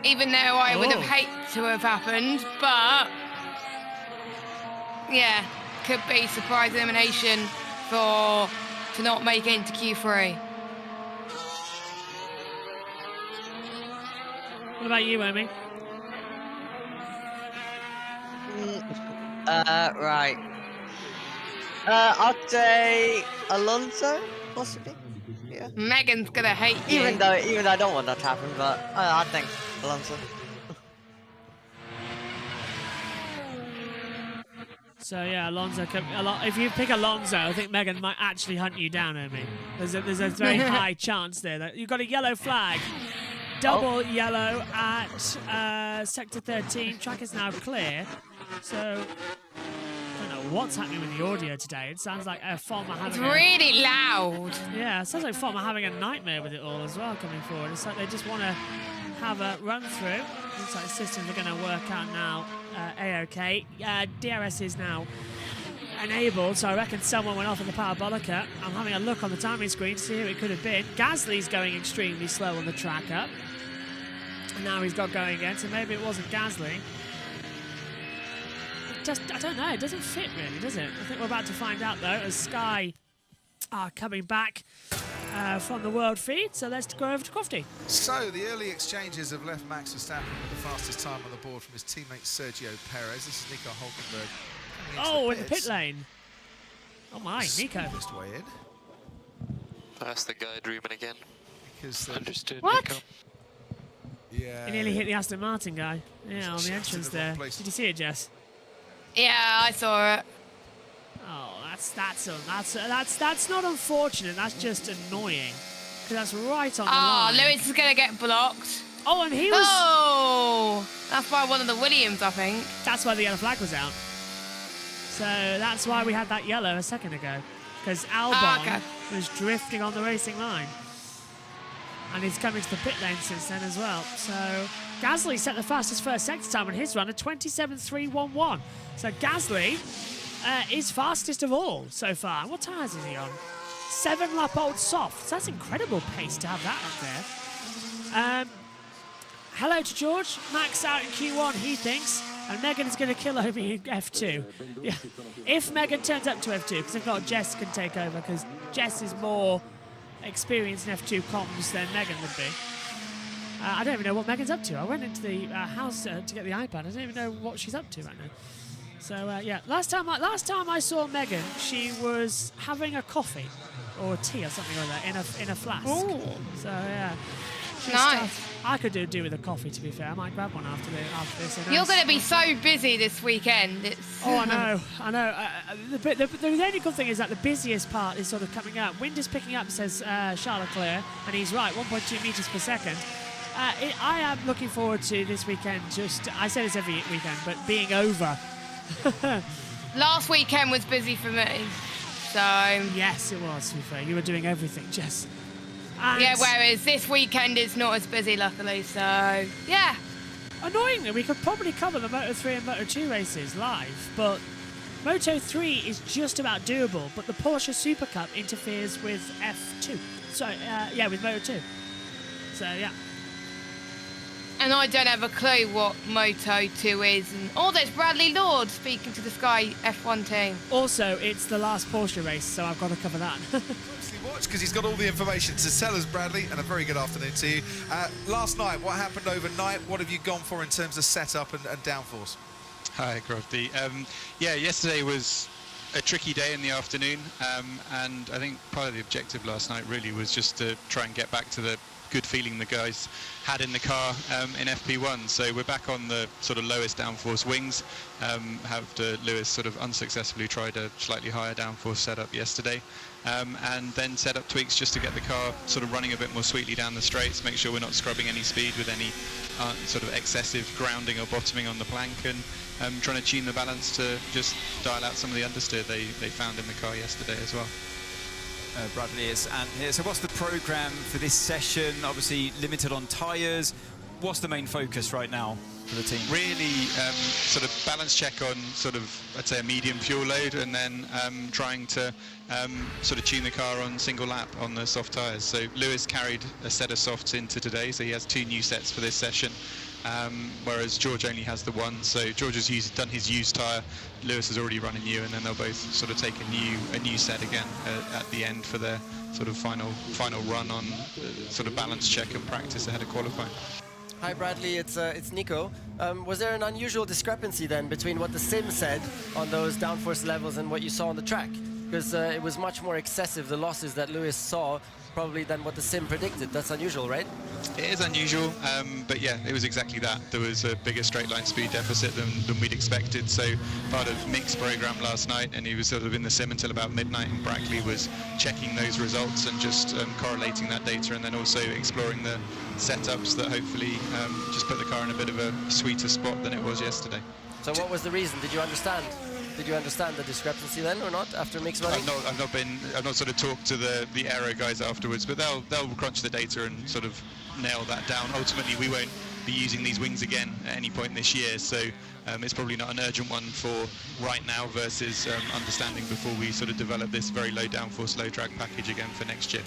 Even though I would have hated to have happened, but yeah, could be surprise elimination to not make it into Q3. What about you, Omi? Right. I'll say Alonso, possibly. Yeah. Megan's gonna hate you. Even though I don't want that to happen, but I think Alonso. So yeah, Alonso. If you pick Alonso, I think Megan might actually hunt you down, Omi. There's a very high chance there that you've got a yellow flag. Double yellow at sector 13. Track is now clear. So I don't know what's happening with the audio today. It sounds like Foma It's having really loud. Yeah, it sounds like Foma having a nightmare with it all as well coming forward. It's like they just want to have a run through. Looks like the systems are going to work out now. A-OK. DRS is now enabled, so I reckon someone went off in the parabolica. I'm having a look on the timing screen to see who it could have been. Gasly's going extremely slow on the track up. And now he's got going again, so maybe it wasn't Gasly. I don't know, it doesn't fit really, does it? I think we're about to find out though, as Sky are coming back from the world feed, so let's go over to Crofty. So the early exchanges have left Max Verstappen with the fastest time on the board from his teammate Sergio Perez. This is Nico Hulkenberg. Oh, in the pit lane. Oh my, Nico. Smallest way in. That's the guy dreaming again. Because Understood, What? Nico. yeah, He nearly hit the Aston Martin guy. Yeah, on the entrance in the wrong there. place. Did you see it, Jess? Yeah, I saw it. Oh, that's not unfortunate. That's just annoying. Because that's right on the line. Lewis is gonna get blocked. Oh, and he was. Oh, that's by one of the Williams, I think. That's why the yellow flag was out. So that's why we had that yellow a second ago. Because Albon okay. was drifting on the racing line. And he's coming to the pit lane since then as well. So Gasly set the fastest first sector time on his run at 27.311. So Gasly is fastest of all so far. What tyres is he on? 7-lap-old softs. That's incredible pace to have that up there. Hello to George. Max out in Q1, he thinks. And Megan is going to kill over in F2. Yeah. If Megan turns up to F2, because if not, Jess can take over, because Jess is more experienced in F2 comms than Megan would be. I don't even know what Megan's up to. I went into the house to get the iPad. I don't even know what she's up to right now. So yeah, last time I saw Megan, she was having a coffee or tea or something like that in a flask. Ooh. So yeah, she's Nice. tough. I could do with a coffee, to be fair. I might grab one after this. You're gonna be so busy this weekend. It's Oh, I know. The only good thing is that the busiest part is sort of coming up. Wind is picking up, says Charles Leclerc, and he's right, 1.2 meters per second. I am looking forward to this weekend. I say this every weekend, but being over. Last weekend was busy for me, so Yes, it was. To be fair, you were doing everything, Jess. And yeah. Whereas this weekend is not as busy, luckily. So yeah. annoyingly, we could probably cover the Moto3 and Moto2 races live, but Moto3 is just about doable. But the Porsche Super Cup interferes with F2. So yeah, with Moto2. So yeah. And I don't have a clue what Moto2 is. And there's Bradley Lord speaking to the Sky F1 team. Also, it's the last Porsche race, so I've got to cover that. Watch, because he's got all the information to tell us, Bradley, and a very good afternoon to you. Last night, what happened overnight? What have you gone for in terms of setup and downforce? Hi, Crofty. Yeah, yesterday was a tricky day in the afternoon, and I think part of the objective last night really was just to try and get back to the good feeling the guys had in the car in FP1. So we're back on the sort of lowest downforce wings. After Lewis sort of unsuccessfully tried a slightly higher downforce setup yesterday, and then set up tweaks just to get the car sort of running a bit more sweetly down the straights, make sure we're not scrubbing any speed with any sort of excessive grounding or bottoming on the plank, and trying to tune the balance to just dial out some of the understeer they found in the car yesterday as well. Bradley is and here. So what's the program for this session? Obviously limited on tyres. What's the main focus right now for the team? Really sort of balance check on sort of, I'd say, a medium fuel load, and then trying to sort of tune the car on single lap on the soft tyres. So Lewis carried a set of softs into today, so he has 2 new sets for this session. Whereas George only has the 1, so George has done his used tyre, Lewis has already run a new, and then they'll both sort of take a new set again at the end for their sort of final run on sort of balance check and practice ahead of qualifying. Hi Bradley, it's Nico. Was there an unusual discrepancy then between what the sim said on those downforce levels and what you saw on the track? Because it was much more excessive, the losses that Lewis saw, probably than what the sim predicted. That's unusual, right? It is unusual, but yeah, it was exactly that. There was a bigger straight line speed deficit than we'd expected. So part of Mick's program last night, and he was sort of in the sim until about midnight, and Brackley was checking those results and just correlating that data, and then also exploring the setups that hopefully just put the car in a bit of a sweeter spot than it was yesterday. So what was the reason? Did you understand? Did you understand the discrepancy then, or not, after Mick's running? I've not sort of talked to the aero guys afterwards, but they'll crunch the data and sort of nail that down. Ultimately, we won't be using these wings again at any point this year, so it's probably not an urgent one for right now versus understanding before we sort of develop this very low downforce, low drag package again for next year.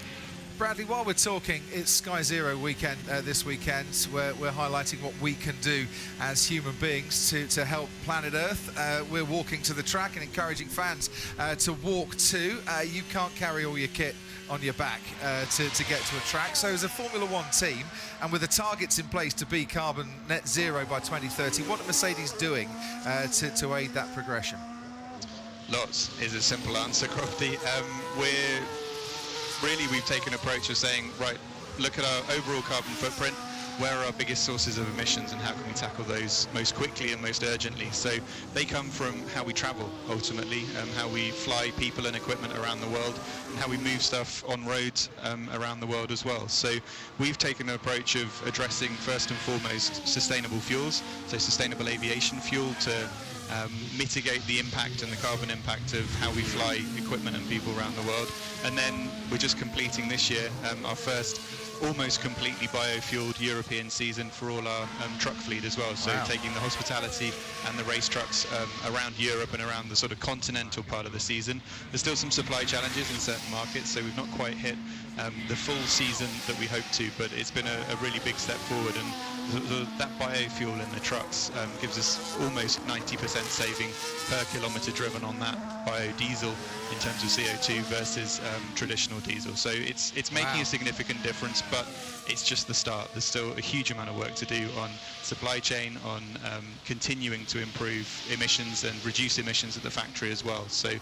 Bradley, while we're talking, it's Sky Zero weekend this weekend, where we're highlighting what we can do as human beings to help planet Earth. We're walking to the track and encouraging fans to walk too. You can't carry all your kit on your back to get to a track. So as a Formula One team, and with the targets in place to be carbon net zero by 2030, what are Mercedes doing to aid that progression? Lots is a simple answer, Crofty. We've taken an approach of saying, right, look at our overall carbon footprint, where are our biggest sources of emissions and how can we tackle those most quickly and most urgently. So they come from how we travel, ultimately, how we fly people and equipment around the world, and how we move stuff on road around the world as well. So we've taken an approach of addressing first and foremost sustainable fuels, so sustainable aviation fuel to mitigate the impact and the carbon impact of how we fly equipment and people around the world. And then we're just completing this year our first almost completely biofueled European season for all our truck fleet as well. So taking the hospitality and the race trucks around Europe and around the sort of continental part of the season. There's still some supply challenges in certain markets, so we've not quite hit the full season that we hoped to, but it's been a really big step forward. And that biofuel in the trucks gives us almost 90% saving per kilometre driven on that biodiesel in terms of CO2 versus traditional diesel. So it's making a significant difference, but it's just the start. There's still a huge amount of work to do on supply chain, on continuing to improve emissions and reduce emissions at the factory as well. So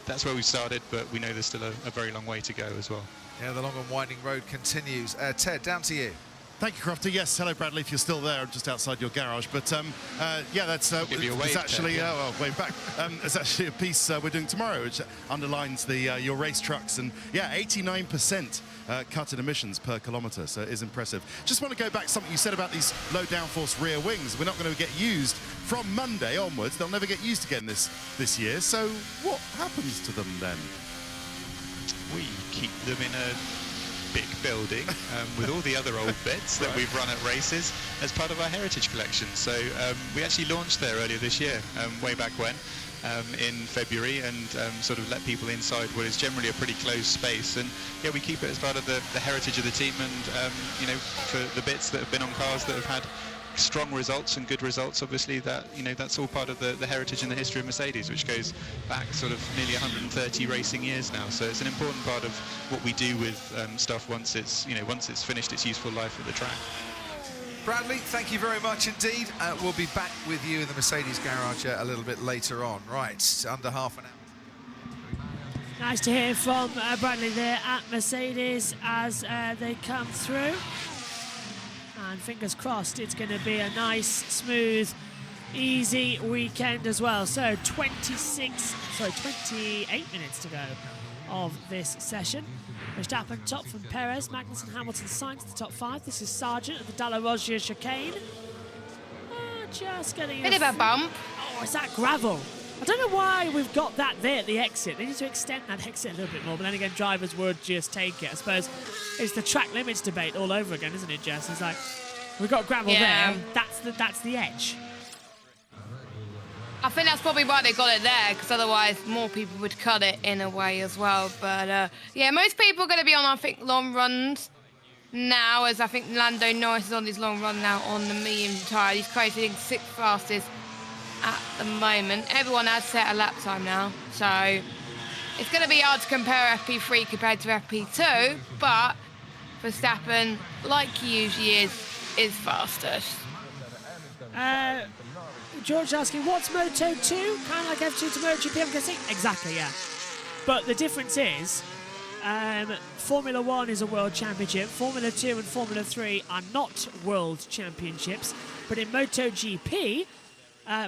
that's where we started, but we know there's still a very long way to go as well. Yeah, the long and winding road continues. Ted, down to you. Thank you, Crofty. Yes, hello, Bradley, if you're still there, just outside your garage. But yeah, that's it's actually wave back. It's actually a piece we're doing tomorrow, which underlines the your race trucks, and yeah, 89% cut in emissions per kilometre, so it is impressive. Just want to go back to something you said about these low downforce rear wings. We're not going to get used from Monday onwards. They'll never get used again this year. So what happens to them then? We keep them in a big building with all the other old bits that we've run at races as part of our heritage collection. So we actually launched there earlier this year, way back when, in February, and sort of let people inside what is generally a pretty closed space. And yeah, we keep it as part of the heritage of the team, and you know, for the bits that have been on cars that have had strong results and good results, obviously, that, you know, that's all part of the heritage and the history of Mercedes, which goes back sort of nearly 130 racing years now. So it's an important part of what we do with stuff once it's finished its useful life at the track. Bradley, thank you very much indeed. We'll be back with you in the Mercedes garage a little bit later on. Right, under half an hour. Nice to hear from Bradley there at Mercedes as they come through. And fingers crossed it's going to be a nice, smooth, easy weekend as well. So 28 minutes to go of this session. Verstappen top from Perez, Magnussen, Hamilton, Sainz the top 5. This is Sargent at the Dalla-Rosia chicane. Just getting bit of a bump. Oh, is that gravel? I don't know why we've got that there at the exit. They need to extend that exit a little bit more, but then again, drivers would just take it. I suppose it's the track limits debate all over again, isn't it, Jess? It's like, we've got gravel there, that's the edge. I think that's probably why they got it there, because otherwise more people would cut it in a way as well. But yeah, most people are going to be on, I think, long runs now, as I think Lando Norris is on his long run now on the medium tyre. He's creating 6th fastest at the moment. Everyone has set a lap time now, so it's going to be hard to compare FP3 compared to FP2, but Verstappen, like he usually is, is fastest. George asking, what's Moto 2? Kind of like F2 to MotoGP, I'm guessing? Exactly, yeah. But the difference is, Formula 1 is a world championship. Formula 2 and Formula 3 are not world championships. But in MotoGP,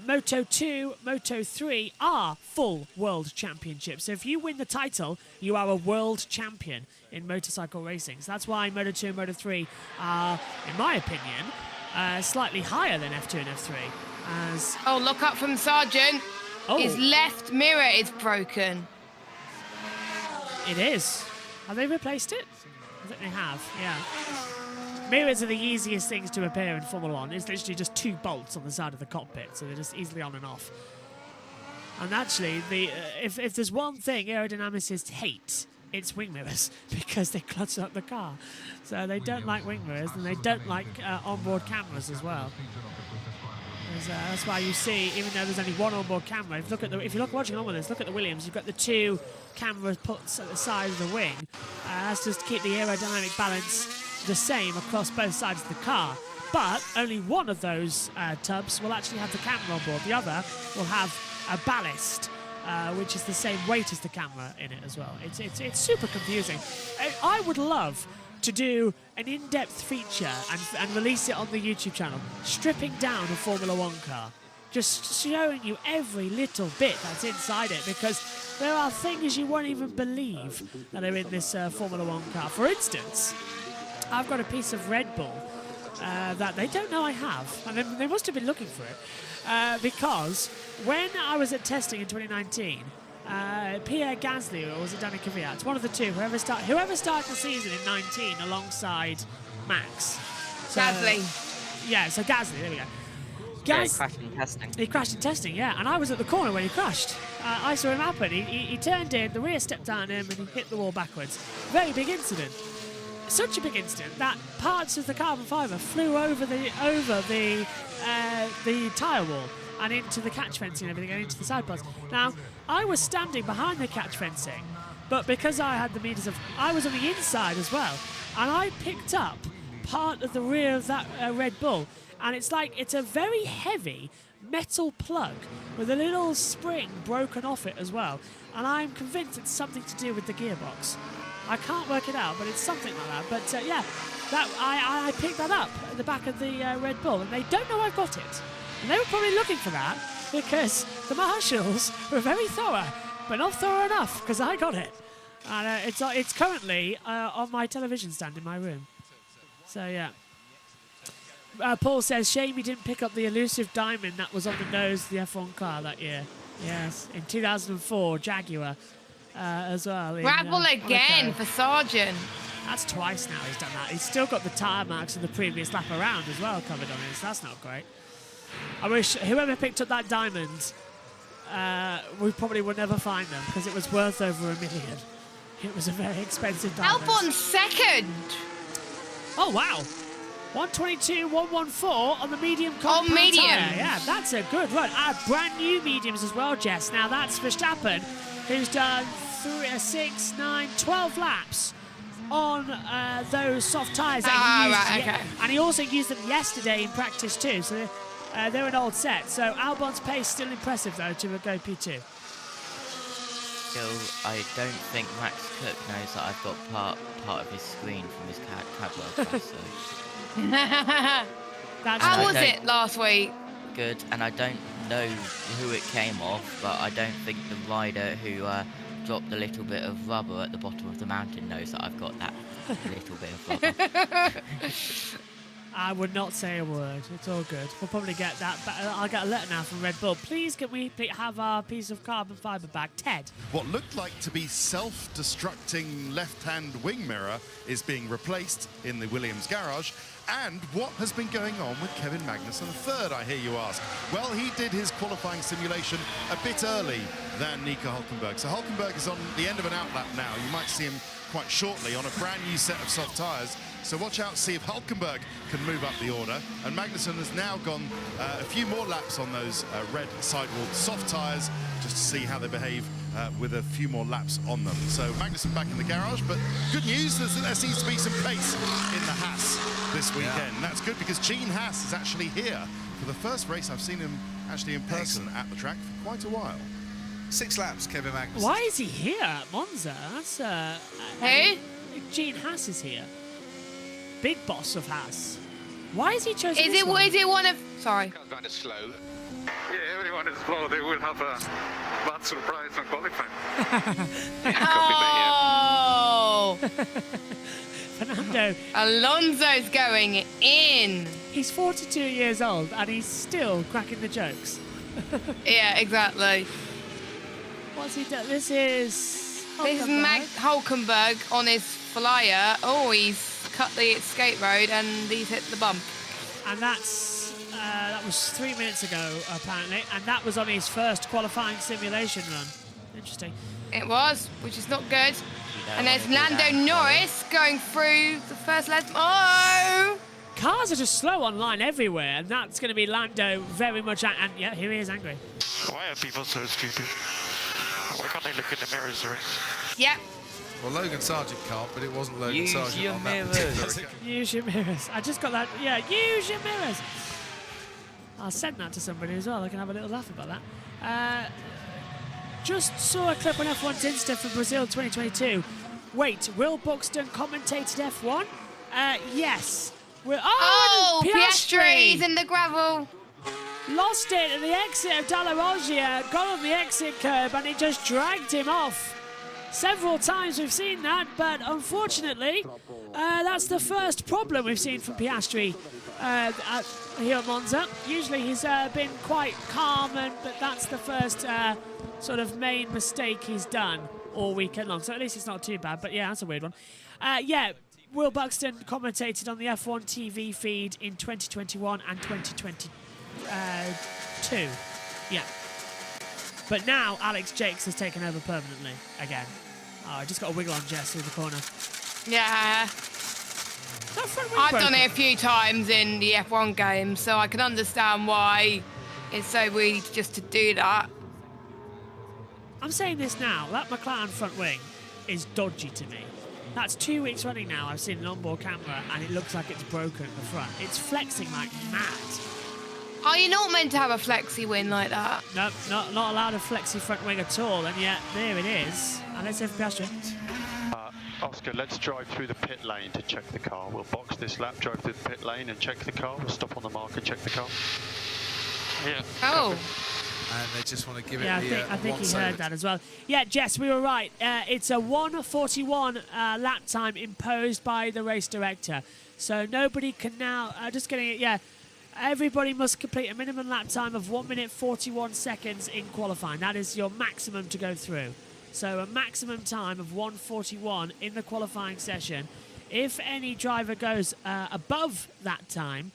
Moto 2, Moto 3 are full world championships. So if you win the title, you are a world champion in motorcycle racing. So that's why Moto 2 and Moto 3 are, in my opinion, slightly higher than F2 and F3. As Oh, look up from Sargent. Oh. His left mirror is broken. it is. Have they replaced it? I think they have, yeah. Mirrors are the easiest things to repair in Formula 1. It's literally just 2 bolts on the side of the cockpit, so they're just easily on and off. And actually, if there's one thing aerodynamicists hate, it's wing mirrors, because they clutter up the car. So they don't like wing mirrors, and they don't like onboard cameras as well. That's why you see, even though there's only one onboard camera, if you look watching on with this, look at the Williams, you've got the 2 camera puts at the side of the wing. That's just to keep the aerodynamic balance the same across both sides of the car. But only one of those tubs will actually have the camera on board. The other will have a ballast, which is the same weight as the camera in it as well. It's super confusing. I would love to do an in-depth feature and release it on the YouTube channel, stripping down a Formula 1 car, just showing you every little bit that's inside it, because there are things you won't even believe that are in this Formula 1 car. For instance, I've got a piece of Red Bull that they don't know I have, and they must have been looking for it, because when I was at testing in 2019, Pierre Gasly, or was it Danny Kvyat? It's one of the two. Whoever started the season in 19 alongside Max. So, Gasly. Yeah, so Gasly, there we go. Yeah, he crashed in testing. He crashed in testing, yeah. And I was at the corner when he crashed. I saw him happen. He turned in, the rear stepped on him, and he hit the wall backwards. Very big incident. Such a big incident that parts of the carbon fibre flew over the tyre wall and into the catch fencing and everything, and into the side pods. Now, I was standing behind the catch fencing, but because I had the meters of... I was on the inside as well, and I picked up part of the rear of that Red Bull, and it's a very heavy metal plug with a little spring broken off it as well, and I'm convinced it's something to do with the gearbox. I can't work it out, but it's something like that. But yeah, I picked that up at the back of the Red Bull, and they don't know I've got it. And they were probably looking for that because the marshals were very thorough, but not thorough enough because I got it. And it's currently on my television stand in my room. So yeah. Paul says, shame you didn't pick up the elusive diamond that was on the nose of the F1 car that year. Yes, in 2004, Jaguar as well. Gravel again for Sargent. That's twice now he's done that. He's still got the tyre marks of the previous lap around as well covered on it, so that's not great. I wish whoever picked up that diamond, we probably would never find them because it was worth over $1 million. It was a very expensive diamond. Albon second. Oh, wow. 122, 114 on the medium compound medium. tyre. Yeah, that's a good run. Brand new mediums as well, Jess. Now that's Verstappen, who's done 6, 9, 12 laps on those soft tyres that he used. Right, okay. And he also used them yesterday in practice too. So they're an old set. So Albon's pace still impressive though to go P2. Still, I don't think Max Cook knows that I've got part of his screen from his Cadwell. How was it last week? Good, and I don't know who it came off, but I don't think the rider who dropped a little bit of rubber at the bottom of the mountain knows that I've got that little bit of rubber. I would not say a word. It's all good. We'll probably get that back. I'll get a letter now from Red Bull. Please, can we have our piece of carbon fibre back? Ted. What looked like to be self-destructing left-hand wing mirror is being replaced in the Williams garage. And what has been going on with Kevin Magnussen III, I hear you ask? Well, he did his qualifying simulation a bit early than Nico Hülkenberg. So Hülkenberg is on the end of an outlap now. You might see him quite shortly on a brand new set of soft tyres. So watch out, see if Hülkenberg can move up the order. And Magnussen has now gone a few more laps on those red sidewall soft tyres just to see how they behave with a few more laps on them. So Magnussen back in the garage, but good news, there seems to be some pace in the Haas this weekend. That's good because Gene Haas is actually here for the first race. I've seen him actually in person at the track for quite a while. 6 laps, Kevin Magnussen. Why is he here at Monza? That's Who? Gene Haas is here. Big boss of Haas. Why is he chosen? Is this it one? is it one of? Sorry. Kind of slow. Yeah, everyone is slow. They will have a bad surprise on qualifying. Oh. Fernando. Alonso's going in. He's 42 years old and he's still cracking the jokes. Yeah, exactly. What's he done? This is Max Hulkenberg on his flyer. Oh, he's cut the escape road and he's hit the bump. And that was 3 minutes ago, apparently, and that was on his first qualifying simulation run. Interesting. It was, which is not good. And there's Lando Norris going through the first leg. Oh! Cars are just slow online everywhere, and that's going to be Lando very much. And yeah, here he is, angry. Why are people so stupid? Why can't they look in the mirrors? Yep. Well, Logan Sargent can't, but it wasn't Logan Use Sargent your on that mirrors. particular Use your mirrors. I just got that. Yeah, use your mirrors. I'll send that to somebody as well. I can have a little laugh about that. Just saw a clip on F1's Insta for Brazil 2022. Wait, Will Buxton commentated F1? Yes. Piastri's in the gravel. Lost it at the exit of Dalla Roggia, got on the exit curb, and it just dragged him off. Several times we've seen that, but unfortunately, that's the first problem we've seen from Piastri here at Monza. Usually he's been quite calm, but that's the first sort of main mistake he's done all weekend long. So at least it's not too bad, but yeah, that's a weird one. Yeah, Will Buxton commentated on the F1 TV feed in 2021 and 2022. Yeah. But now Alex Jakes has taken over permanently again. Oh, I just got a wiggle on Jess through the corner. Yeah. I've done it a few times in the F1 game, so I can understand why it's so weird just to do that. I'm saying this now, that McLaren front wing is dodgy to me. That's 2 weeks running now, I've seen an onboard camera, and it looks like it's broken at the front. It's flexing like mad. Are you not meant to have a flexi wing like that? No, not allowed a flexi front wing at all, and yet there it is. And let's have Piastri. Oscar, let's drive through the pit lane to check the car. We'll box this lap, drive through the pit lane and check the car. We'll stop on the mark and check the car. Yeah. Oh. And they just want to give it I think he heard that as well. Yeah, Jess, we were right. It's a 1:41 lap time imposed by the race director. So nobody can now, just getting it, yeah. Everybody must complete a minimum lap time of 1 minute 41 seconds in qualifying. That is your maximum to go through. So a maximum time of 1:41 in the qualifying session. If any driver goes above that time,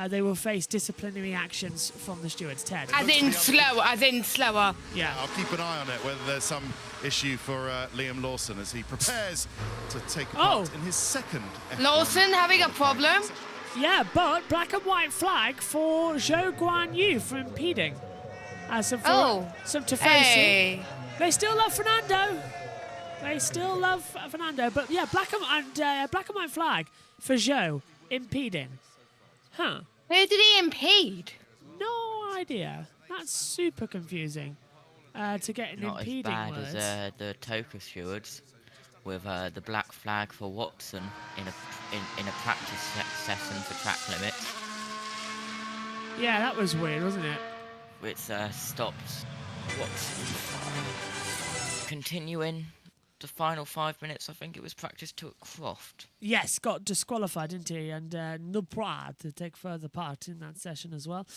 they will face disciplinary actions from the stewards. Ted. As in slower. Yeah. I'll keep an eye on it, whether there's some issue for Liam Lawson as he prepares to take part in his second F1. Lawson having a problem? Yeah, but black and white flag for Zhou Guan Yu for impeding. Some Tifosi. They still love Fernando. But yeah, black and white flag for Zhou impeding. Huh. Who did he impede? No idea. That's super confusing. To get an impeding Not word. as bad as the Toka stewards with the black flag for Watson in a practice session for track limits. Yeah, that was weird, wasn't it? Which stopped Watson continuing the final 5 minutes. I think it was practice to Croft. Yes, got disqualified, didn't he? And Nubra to take further part in that session as well.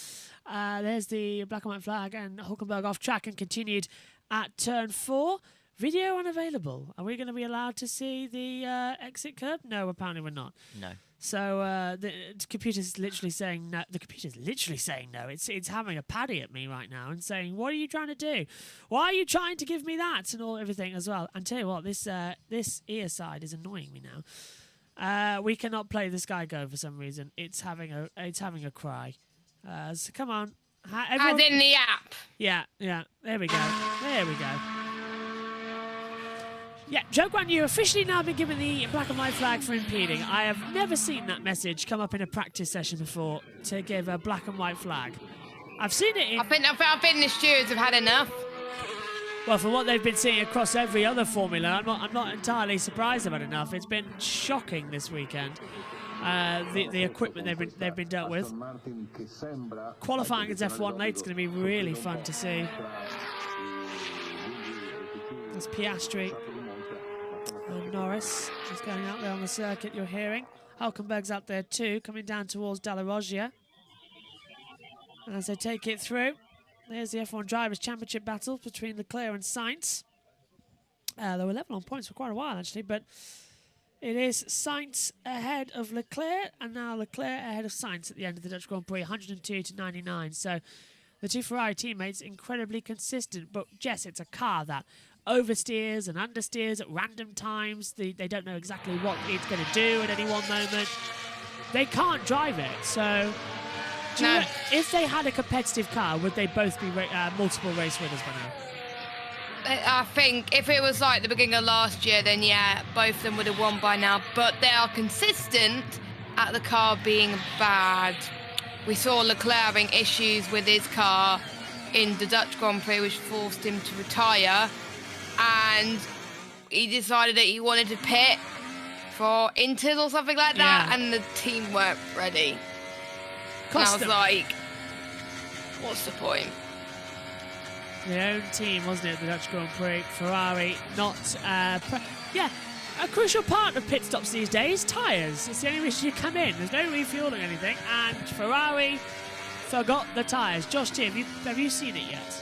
There's the black and white flag, and Hulkenberg off track and continued at turn 4. Video unavailable. Are we going to be allowed to see the exit curb? No, apparently we're not. No. So the computer's literally saying no. The computer's literally saying no. It's having a paddy at me right now and saying, "What are you trying to do? Why are you trying to give me that?" and everything as well. And tell you what, this ear side is annoying me now. We cannot play the Sky Go for some reason. It's having a cry. So come on. As in the app. Yeah. There we go. Yeah, Joe Guan Yu officially now been given the black and white flag for impeding. I have never seen that message come up in a practice session before to give a black and white flag. I've seen it in... I think the stewards have had enough. Well, from what they've been seeing across every other formula, I'm not entirely surprised they've had enough. It's been shocking this weekend. The equipment they've been dealt with. Qualifying as F1 late is going to be really fun to see. There's Piastri and Norris is going out there on the circuit. You're hearing Hulkenberg's out there too, coming down towards Dalla Roggia. And as they take it through, there's the F1 Drivers' Championship battle between Leclerc and Sainz. They were level on points for quite a while actually, but it is Sainz ahead of Leclerc, and now Leclerc ahead of Sainz at the end of the Dutch Grand Prix, 102 to 99. So the two Ferrari teammates incredibly consistent, but Jess, it's a car that oversteers and understeers at random times. They don't know exactly what it's going to do at any one moment. They can't drive it, so if they had a competitive car, would they both be multiple race winners by now? I think if it was like the beginning of last year, then yeah, both of them would have won by now. But they are consistent at the car being bad. We saw Leclerc having issues with his car in the Dutch Grand Prix, which forced him to retire. And he decided that he wanted to pit for Inters or something like that, and the team weren't ready. And I was like, what's the point? Their own team, wasn't it, the Dutch Grand Prix? Ferrari, not... a crucial part of pit stops these days, tyres. It's the only reason you come in. There's no refueling or anything, and Ferrari forgot the tyres. Josh T, have you seen it yet?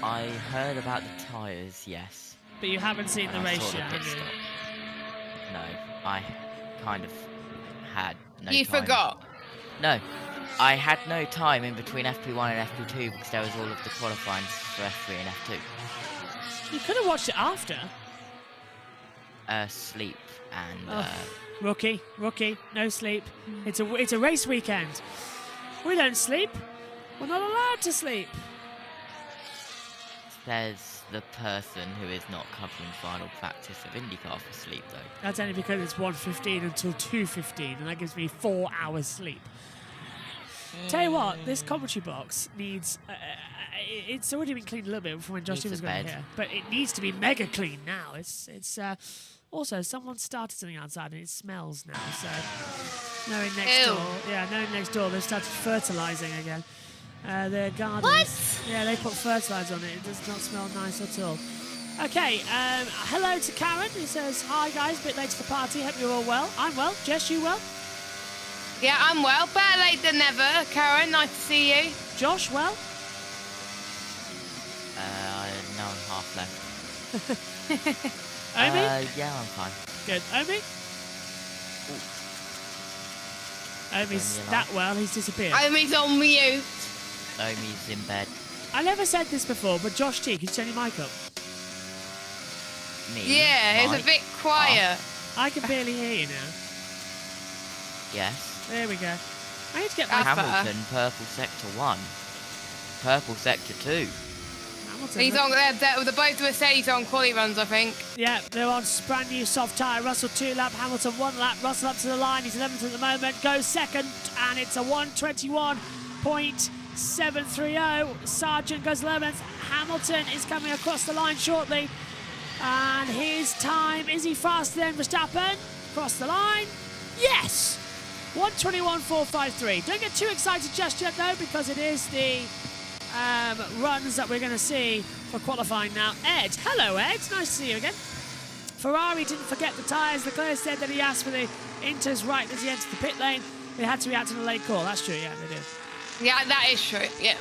I heard about the tyres, yes. But you haven't seen the race yet, have you? No, I kind of had no time. You forgot? No, I had no time in between FP1 and FP2 because there was all of the qualifying for F3 and F2. You could have watched it after. Sleep and... Rookie, no sleep. It's a race weekend. We don't sleep. We're not allowed to sleep. There's the person who is not covering final practice of IndyCar for sleep, though. That's only because it's 1:15 until 2:15, and that gives me 4 hours sleep. Tell you what, this commentary box needs... it's already been cleaned a little bit before when Josh was going here, but it needs to be mega clean now. It's also, someone started something outside and it smells now, so... Knowing next door, they've started fertilising again. Their gardens. What? Yeah, they put fertilizer on it. It does not smell nice at all. Okay, hello to Karen, who says, hi guys, bit late to the party, hope you're all well. I'm well. Jess, you well? Yeah, I'm well. Better late than never. Karen, nice to see you. Josh, well? No, I'm half left. Omi? Yeah, I'm fine. Good. Omi? Omi's that well, he's disappeared. Omi's on mute. Omi's in bed. I never said this before, but Josh T, can you turn your mic up? Me? Yeah, it's a bit quiet. I can barely hear you now. Yes. There we go. I need to get my... Hamilton, purple sector 1. Purple sector 2. Hamilton. He's on, they're both Mercedes on quali runs, I think. Yeah, they're on brand new soft tyre. Russell 2 lap, Hamilton 1 lap. Russell up to the line, he's 11th at the moment. Goes second, and it's a 1:21.730. Sargent goes 11th. Hamilton is coming across the line shortly. And his time, is he faster than Verstappen? Across the line? Yes! 1:21.453. Don't get too excited just yet, though, because it is the runs that we're going to see for qualifying now. Ed. Hello, Ed. Nice to see you again. Ferrari didn't forget the tyres. Leclerc said that he asked for the Inters right as he entered the pit lane. They had to react in a late call. That's true, yeah, they did. Yeah, that is true, yeah.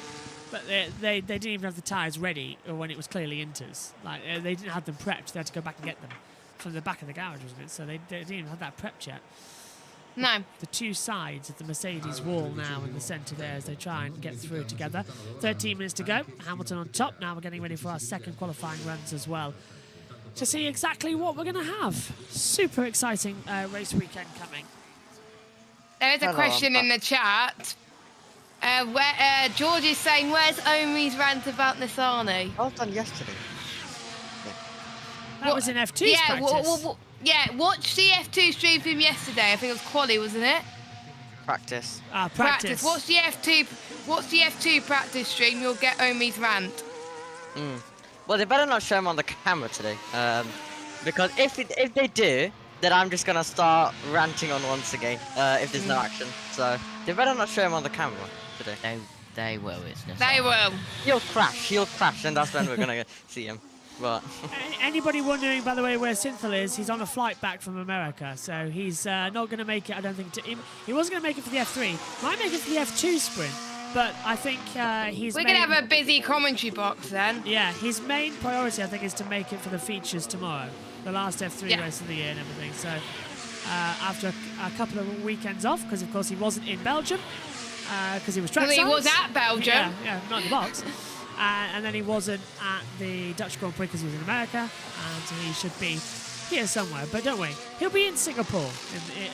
But they didn't even have the tyres ready when it was clearly Inters. Like, they didn't have them prepped. They had to go back and get them from the back of the garage, wasn't it? So they didn't even have that prepped yet. No. The two sides of the Mercedes wall now in the centre there as they try and get through together. 13 minutes to go. Hamilton on top. Now we're getting ready for our second qualifying runs as well to see exactly what we're going to have. Super exciting race weekend coming. There is a question in the chat. George is saying, where's Omi's rant about Nisani? I was done yesterday. That was in F2's practice. Yeah, watch the F2 stream from yesterday. I think it was quali, wasn't it? Practice. Practice. Watch the F2 practice stream. You'll get Omi's rant. Well, they better not show him on the camera today. Because if they do, then I'm just gonna start ranting on once again. If there's no action, so they better not show him on the camera today. They will, isn't it? They will. He'll crash, and that's when we're gonna see him. But anybody wondering, by the way, where Synthel is? He's on a flight back from America, so he's not going to make it. I don't think he was going to make it for the F3. Might make it for the F2 sprint, but I think he's. We're going to have a busy commentary box then. Yeah, his main priority, I think, is to make it for the features tomorrow, the last F3 race of the year and everything. So after a couple of weekends off, because of course he wasn't in Belgium, because he was trackside. He was at Belgium. Yeah, not in the box. And then he wasn't at the Dutch Grand Prix because he was in America, and he should be here somewhere. But don't worry, he'll be in Singapore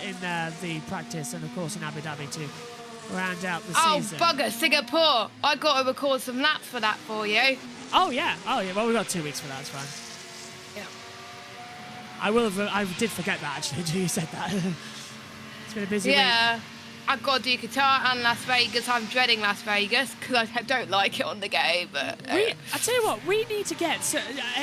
in the practice, and of course in Abu Dhabi to round out the season. Oh bugger, Singapore! I got to record some laps for that for you. Oh yeah. Well, we've got 2 weeks for that. It's fine. Yeah. I did forget that actually until you said that. It's been a busy week. Yeah. I've got to do Qatar and Las Vegas. I'm dreading Las Vegas because I don't like it on the game. But I tell you what, we need to get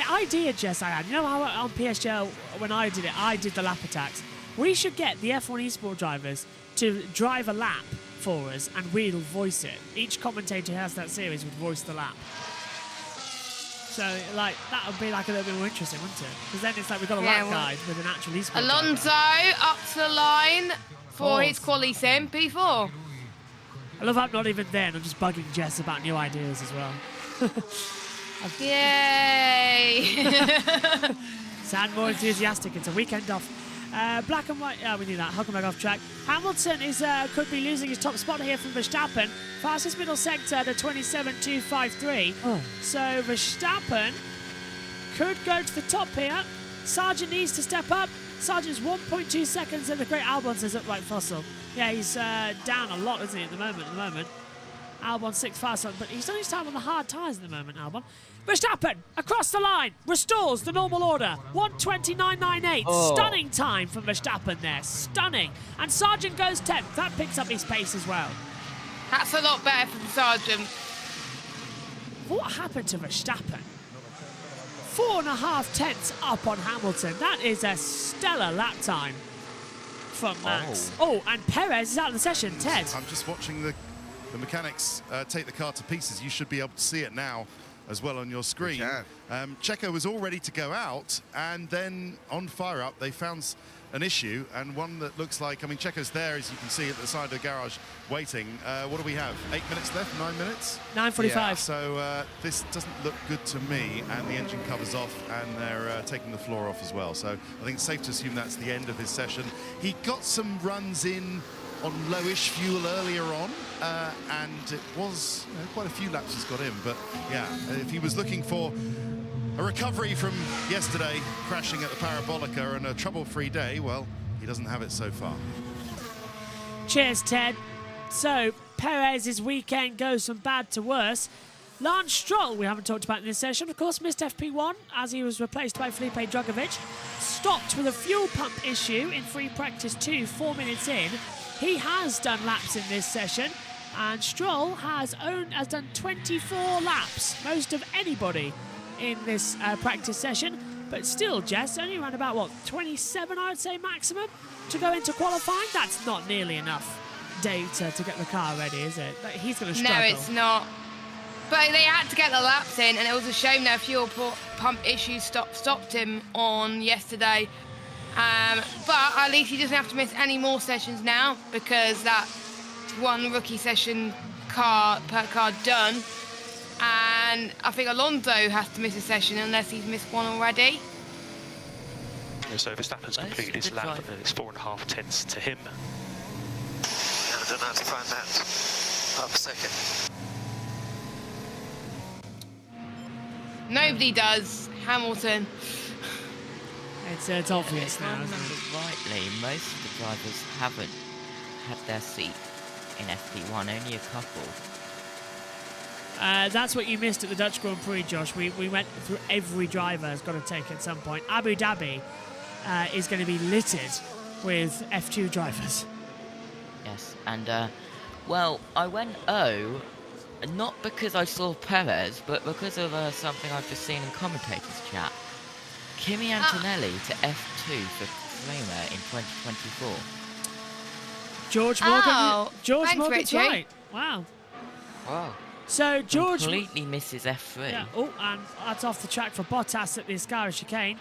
idea, Jess. I had. You know how on PSGL when I did it, I did the lap attacks. We should get the F1 eSport drivers to drive a lap for us, and we'll voice it. Each commentator who has that series would voice the lap. So, like, that would be like a little bit more interesting, wouldn't it? Because then it's like we've got a lap guide with an actual eSport Alonso driver. up to the line for his quali sim P4. I love how I'm not even there and I'm just bugging Jess about new ideas as well. Yay! Sound more enthusiastic. It's a weekend off. Black and white. Yeah, we knew that. Hulkenberg off track. Hamilton is could be losing his top spot here from Verstappen. Fastest middle sector, the 27.253. So Verstappen could go to the top here. Sargent needs to step up. Sargent's 1.2 seconds, and the great Albon says upright fossil. Yeah, he's down a lot, isn't he, at the moment? Albon 6 fast, but he's on his time on the hard tyres at the moment, Albon. Verstappen, across the line, restores the normal order. 1:29.98. Stunning time from Verstappen there. Stunning. And Sargent goes 10th. That picks up his pace as well. That's a lot better for the Sargent. What happened to Verstappen? 4.5 tenths up on Hamilton. That is a stellar lap time from Max. And Perez is out of the session. Ted. I'm just watching the mechanics take the car to pieces. You should be able to see it now as well on your screen. Checo was all ready to go out, and then on fire up they found an issue, and one that looks like, I mean, Checo's there, as you can see, at the side of the garage waiting. What do we have? 8 minutes left? 9 minutes? 9:45. Yeah, so this doesn't look good to me, and the engine cover's off, and they're taking the floor off as well. So I think it's safe to assume that's the end of his session. He got some runs in on lowish fuel earlier on, and it was quite a few laps he's got in, but yeah, if he was looking for a recovery from yesterday, crashing at the Parabolica, and a trouble-free day, well, he doesn't have it so far. Cheers, Ted. So, Perez's weekend goes from bad to worse. Lance Stroll, we haven't talked about in this session, of course, missed FP1 as he was replaced by Felipe Drugovich. Stopped with a fuel pump issue in free practice 2, 4 minutes in. He has done laps in this session, and Stroll has done 24 laps, most of anybody in this practice session. But still, Jess, only around about, what, 27, I would say, maximum to go into qualifying? That's not nearly enough data to get the car ready, is it? He's going to struggle. No, it's not. But they had to get the laps in, and it was a shame their fuel pump issues stopped him on yesterday. But at least he doesn't have to miss any more sessions now, because that one rookie session per car done. And I think Alonso has to miss a session unless he's missed one already. So Verstappen's completed his lap, and it's 4.5 tenths to him. I don't know how to find that. Up second. Nobody does. Hamilton. It's obvious if I now, isn't remember it? rightly, most of the drivers haven't had their seat in FP1, only a couple. That's what you missed at the Dutch Grand Prix, Josh. We went through every driver has got to take at some point. Abu Dhabi is going to be littered with F2 drivers. Yes, and well, I went O, not because I saw Perez, but because of something I've just seen in commentators chat. Kimi Antonelli to F2 for Kramer in 2024. George Morgan. George thanks, Morgan's Richie. right. Wow. Wow. So George Completely misses F3. Yeah. Oh, and that's off the track for Bottas at the Ascari chicane.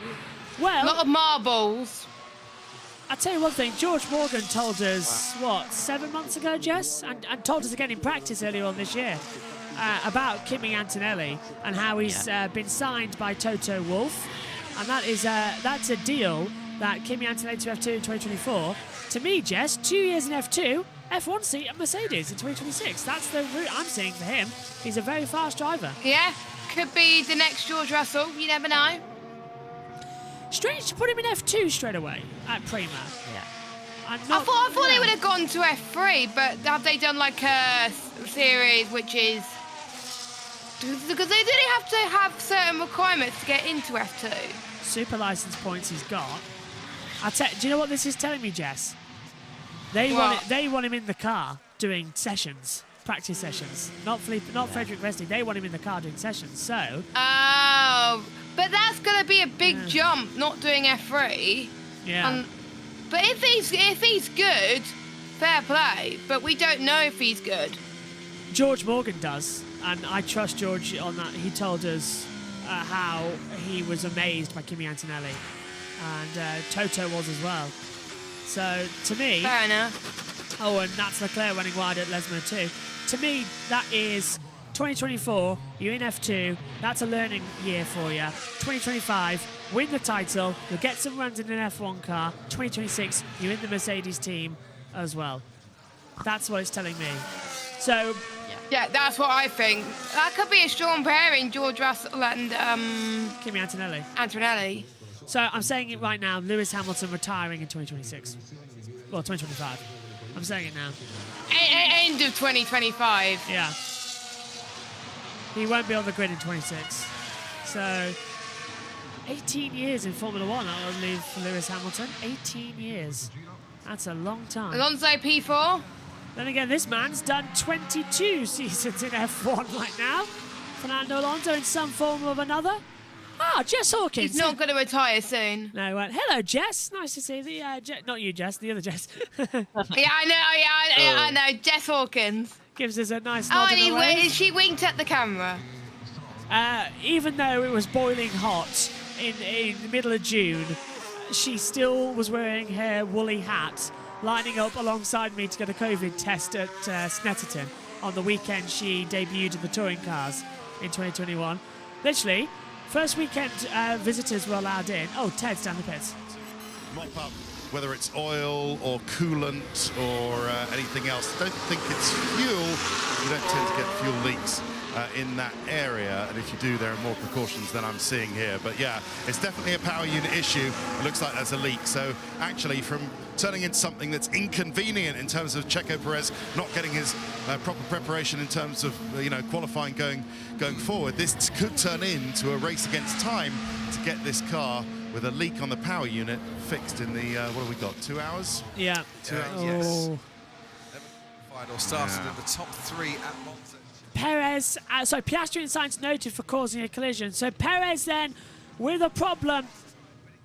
Well, A lot of marbles. I'll tell you one thing. George Morgan told us, what, 7 months ago, Jess? And told us again in practice earlier on this year about Kimi Antonelli and how he's been signed by Toto Wolff. And that's a deal that Kimi Antonelli to F2 in 2024. To me, Jess, 2 years in F2, F1 seat at Mercedes in 2026. That's the route I'm seeing for him. He's a very fast driver. Yeah, could be the next George Russell. You never know. Strange to put him in F2 straight away at Prima. Yeah. I thought they would have gone to F3, but have they done like a series which is... Because they didn't have to have certain requirements to get into F2. Super license points he's got. Do you know what this is telling me, Jess? They want him in the car doing sessions, practice sessions. Not Frederick Vesti. They want him in the car doing sessions. So. Oh, but that's going to be a big jump, not doing F3. Yeah. But if he's good, fair play. But we don't know if he's good. George Morgan does, and I trust George on that. He told us how he was amazed by Kimi Antonelli, and Toto was as well. So, to me... Fair enough. Oh, and Nats Leclerc running wide at Lesmo too. To me, that is 2024, you're in F2, that's a learning year for you. 2025, win the title, you'll get some runs in an F1 car. 2026, you're in the Mercedes team as well. That's what it's telling me. So... Yeah, that's what I think. That could be a strong pairing, George Russell and... Kimi Antonelli. Antonelli. So I'm saying it right now, Lewis Hamilton retiring in 2026. Well, 2025. I'm saying it now. End of 2025. Yeah. He won't be on the grid in 26. So 18 years in Formula One, I believe, for Lewis Hamilton. 18 years. That's a long time. Alonso P4. Then again, this man's done 22 seasons in F1 right now. Fernando Alonso in some form or another. Ah, Jess Hawkins. He's not going to retire soon. No, hello, Jess. Nice to see you. Not you, Jess, the other Jess. Yeah, I know. Jess Hawkins. Gives us a nice nod and away. she winked at the camera. Even though it was boiling hot in the middle of June, she still was wearing her woolly hat, lining up alongside me to get a COVID test at Snetterton. On the weekend, she debuted in the touring cars in 2021. Literally, first weekend visitors were allowed in. Oh, Ted's down the pits. Mop up, whether it's oil or coolant or anything else. Don't think it's fuel. You don't tend to get fuel leaks in that area, and if you do, there are more precautions than I'm seeing here. But yeah, it's definitely a power unit issue. It looks like there's a leak. So actually, from turning into something that's inconvenient in terms of Checo Perez not getting his proper preparation in terms of qualifying going forward, this could turn into a race against time to get this car with a leak on the power unit fixed in the what have we got, 2 hours? Yeah. 2 hours. Yes. Final started in the top 3 at Monza. Perez, Piastri and Sainz noted for causing a collision. So Perez then with a problem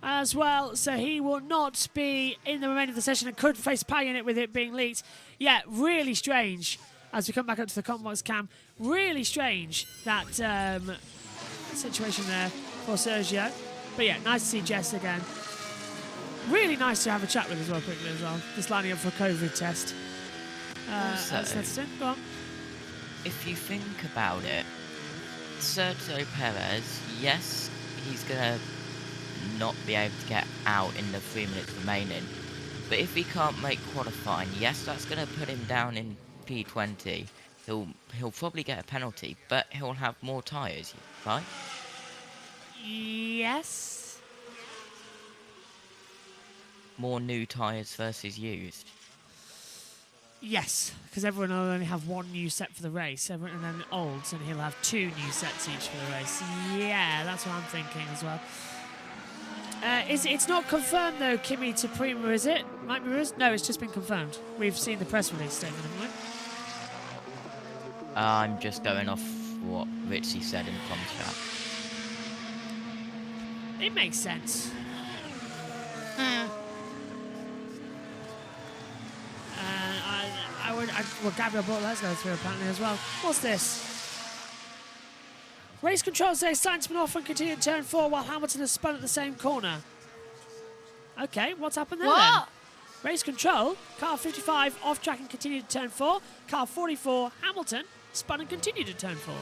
as well. So he will not be in the remainder of the session and could face power unit with it being leaked. Yeah, really strange. As we come back up to the Combox cam, really strange that situation there for Sergio. But yeah, nice to see Jess again. Really nice to have a chat with as well quickly as well. Just lining up for a COVID test. Go on. If you think about it, Sergio Perez, yes, he's going to not be able to get out in the 3 minutes remaining. But if he can't make qualifying, yes, that's going to put him down in P20. He'll probably get a penalty, but he'll have more tyres, right? Yes. More new tyres versus used. Yes, because everyone will only have one new set for the race. Everyone, and then Olds, and he'll have 2 new sets each for the race. Yeah, that's what I'm thinking as well. It's not confirmed though, Kimi to Prima, is it? Mike Mirrors? No, it's just been confirmed. We've seen the press release statement, haven't we? I'm just going off what Ritzy said in the comms chat. It makes sense. Well, Gabriel brought that go through apparently as well. What's this? Race control says Sainz been off and continued turn 4 while Hamilton has spun at the same corner. Okay, what's happened there then? Race control, car 55 off track and continued to turn 4. Car 44, Hamilton, spun and continued to turn 4.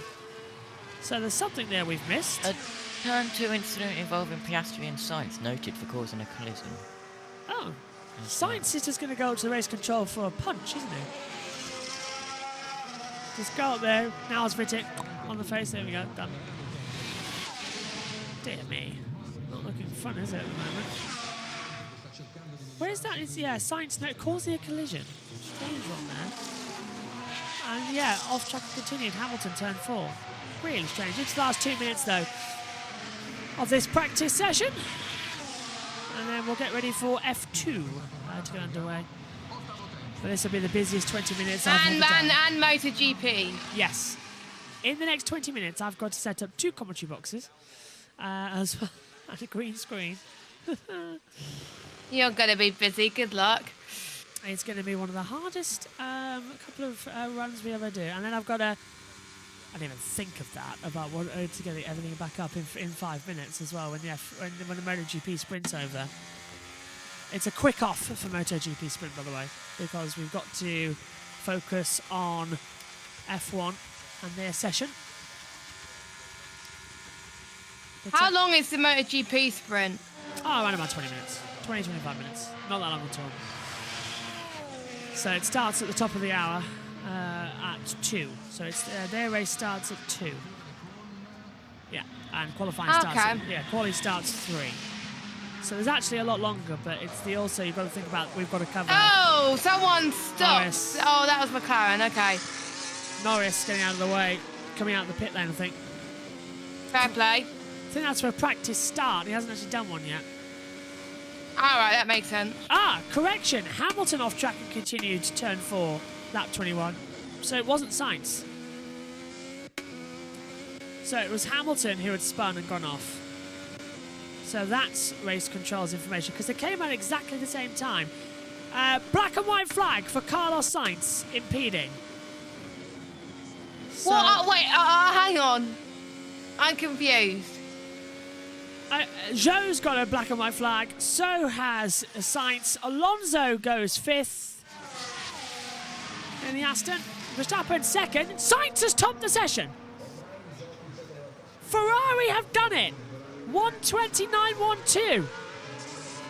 So there's something there we've missed. A turn 2 incident involving Piastri and Sainz noted for causing a collision. Oh, Sainz is just going to go to the race control for a punch, isn't he? Just go up there. Now it's Rittic on the face. There we go. Done. Dear me. Not looking fun, is it, at the moment? Where's that? It's, yeah, Sainz causing a collision. Strange one there. And yeah, off track continued. Hamilton turn 4. Really strange. It's the last 2 minutes, though, of this practice session. And then we'll get ready for F2 to get underway. But this will be the busiest 20 minutes I've ever done. And MotoGP. Yes. In the next 20 minutes, I've got to set up 2 commentary boxes as well, and a green screen. You're going to be busy. Good luck. It's going to be one of the hardest couple of runs we ever do. And then I've got to... I didn't even think of that, about what to get everything back up in 5 minutes as well when the MotoGP sprint's over. It's a quick off for MotoGP sprint, by the way, because we've got to focus on F1 and their session. How long is the MotoGP sprint? Oh, around about 20 minutes. 20-25 minutes. Not that long at all. So it starts at the top of the hour at 2. So it's their race starts at 2. Yeah, and qualifying starts at, quali starts 3. So there's actually a lot longer, but it's the also you've got to think about we've got to cover. Oh, someone stopped. Norris. Oh, that was McLaren. Okay. Norris getting out of the way, coming out of the pit lane, I think. Fair play. I think that's for a practice start. He hasn't actually done one yet. All right, that makes sense. Correction. Hamilton off track and continued to turn 4, lap 21. So it wasn't Sainz. So it was Hamilton who had spun and gone off. So that's race control's information, because they came out at exactly the same time. Black and white flag for Carlos Sainz impeding. So, what? Wait, hang on. I'm confused. Zhou's got a black and white flag. So has Sainz. Alonso goes 5th in the Aston. Verstappen 2nd. Sainz has topped the session. Ferrari have done it. 1:29.12.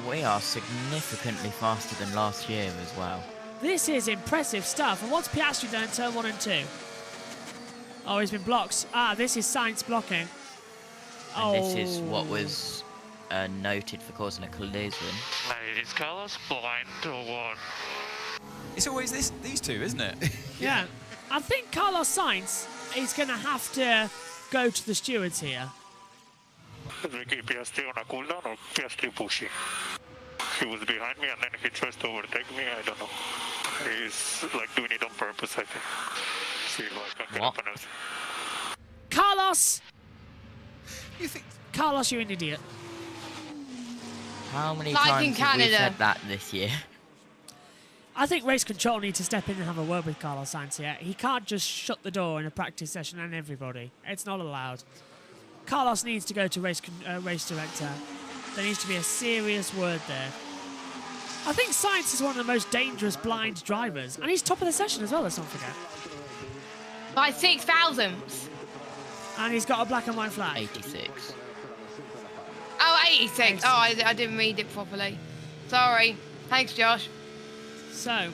We are significantly faster than last year as well. This is impressive stuff. And what's Piastri done in turn 1 and 2? Oh, he's been blocked. This is Sainz blocking. And this is what was noted for causing a collision. Is Carlos blind or what? It's always these two, isn't it? Yeah. I think Carlos Sainz is going to have to go to the stewards here. Ricky Piastri on a cooldown or Piastri pushing? He was behind me and then he tries to overtake me. I don't know. He's like doing it on purpose, I think. See if I can get up and Carlos! You think? Carlos, you're an idiot. How many Like times in have we Canada. said that this year? I think race control need to step in and have a word with Carlos Sainz here. He can't just shut the door in a practice session on everybody. It's not allowed. Carlos needs to go to race director. There needs to be a serious word there. I think Sainz is one of the most dangerous blind drivers, and he's top of the session as well, let's not forget. By 6 thousandths. And he's got a black and white flag. 86. Oh, 86. Oh, I didn't read it properly. Sorry. Thanks, Josh. So,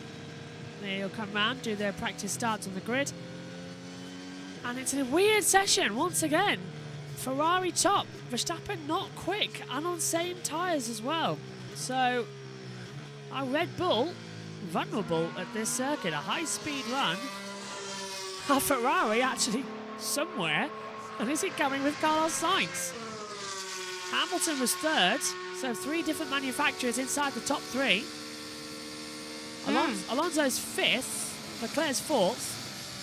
they'll come round, do their practice starts on the grid. And it's a weird session, once again. Ferrari top, Verstappen not quick, and on same tyres as well. So, our Red Bull vulnerable at this circuit. A high-speed run. A Ferrari actually somewhere. And is it coming with Carlos Sainz? Hamilton was third, so 3 different manufacturers inside the top 3. Alonso's 5th, Leclerc's 4th,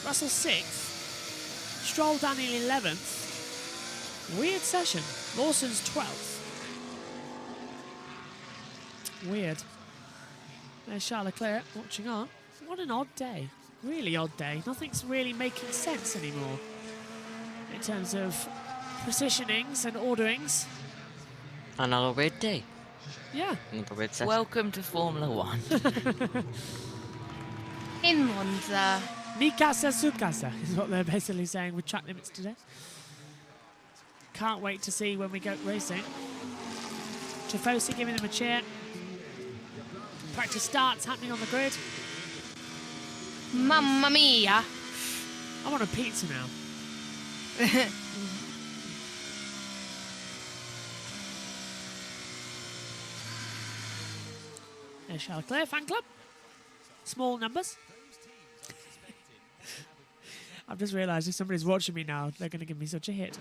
Russell 6th, Stroll Daniel 11th. Weird session. Lawson's 12th. Weird. There's Charles Leclerc watching on. What an odd day. Really odd day. Nothing's really making sense anymore in terms of positionings and orderings. Another weird day. Yeah. Another weird session. Welcome to Formula One. In Monza. Mi casa su casa is what they're basically saying with track limits today. Can't wait to see when we go racing. Tifosi giving them a cheer. Practice starts happening on the grid. Mamma mia. I want a pizza now. There's Charles Leclerc fan club. Small numbers. I've just realised if somebody's watching me now, they're going to give me such a hit.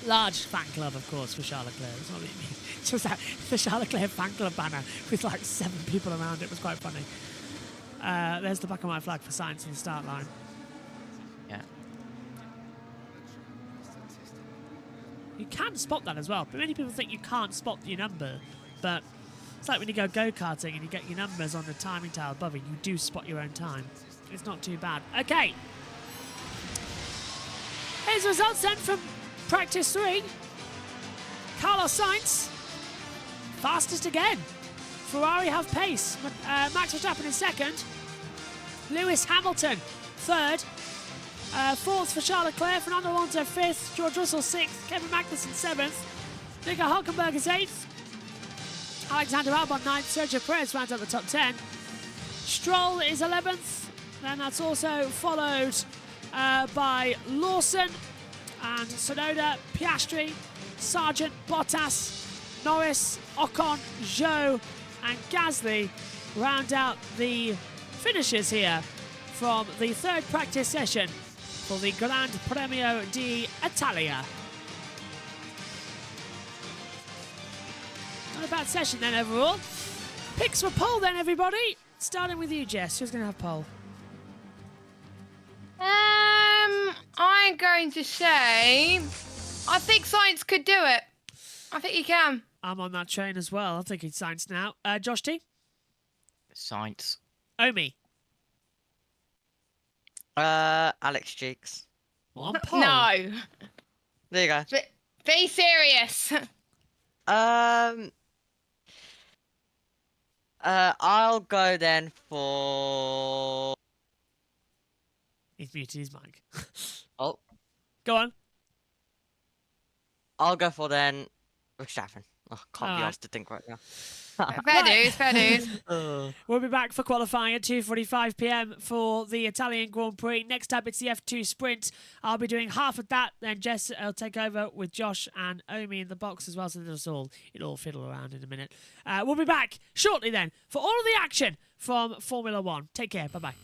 Large fan club, of course, for Charles Leclerc. That's not what you mean. Just that the Charles Leclerc fan club banner with like 7 people around it was quite funny. There's the black and white flag for Sainz on the start line. Yeah. You can spot that as well, but many people think you can't spot your number. But it's like when you go go-karting and you get your numbers on the timing tile above it, you do spot your own time. It's not too bad. Okay. Here's results then from practice 3. Carlos Sainz, fastest again. Ferrari have pace. Max Verstappen in second. Lewis Hamilton, third. Fourth for Charles Leclerc. Fernando Alonso, fifth. George Russell, sixth. Kevin Magnussen, seventh. Nico Hülkenberg is eighth. Alexander Albon, 9th. Sergio Perez rounds out the top 10. Stroll is 11th. Then that's also followed by Lawson and Tsunoda, Piastri, Sargent, Bottas, Norris, Ocon, Zhou and Gasly round out the finishes here from the 3rd practice session for the Gran Premio d'Italia. Not a bad session then overall. Picks for pole then, everybody. Starting with you, Jess. Who's going to have pole? I'm going to say I think Sainz could do it. I think he can. I'm on that train as well. I think it's Sainz now. Josh T? Sainz. Omi? Alex Cheeks. On pole? No. There you go. Be serious. I'll go then for... He's muted his mic. Oh. Go on. I'll go for then Verstappen. Oh, can't be Alright. asked to think right now. Fair dues, fair dues. We'll be back for qualifying at 2:45 p.m. for the Italian Grand Prix. Next up, it's the F2 Sprint. I'll be doing half of that. Then Jess will take over with Josh and Omi in the box as well. So it'll all fiddle around in a minute. We'll be back shortly then for all of the action from Formula One. Take care. Bye-bye.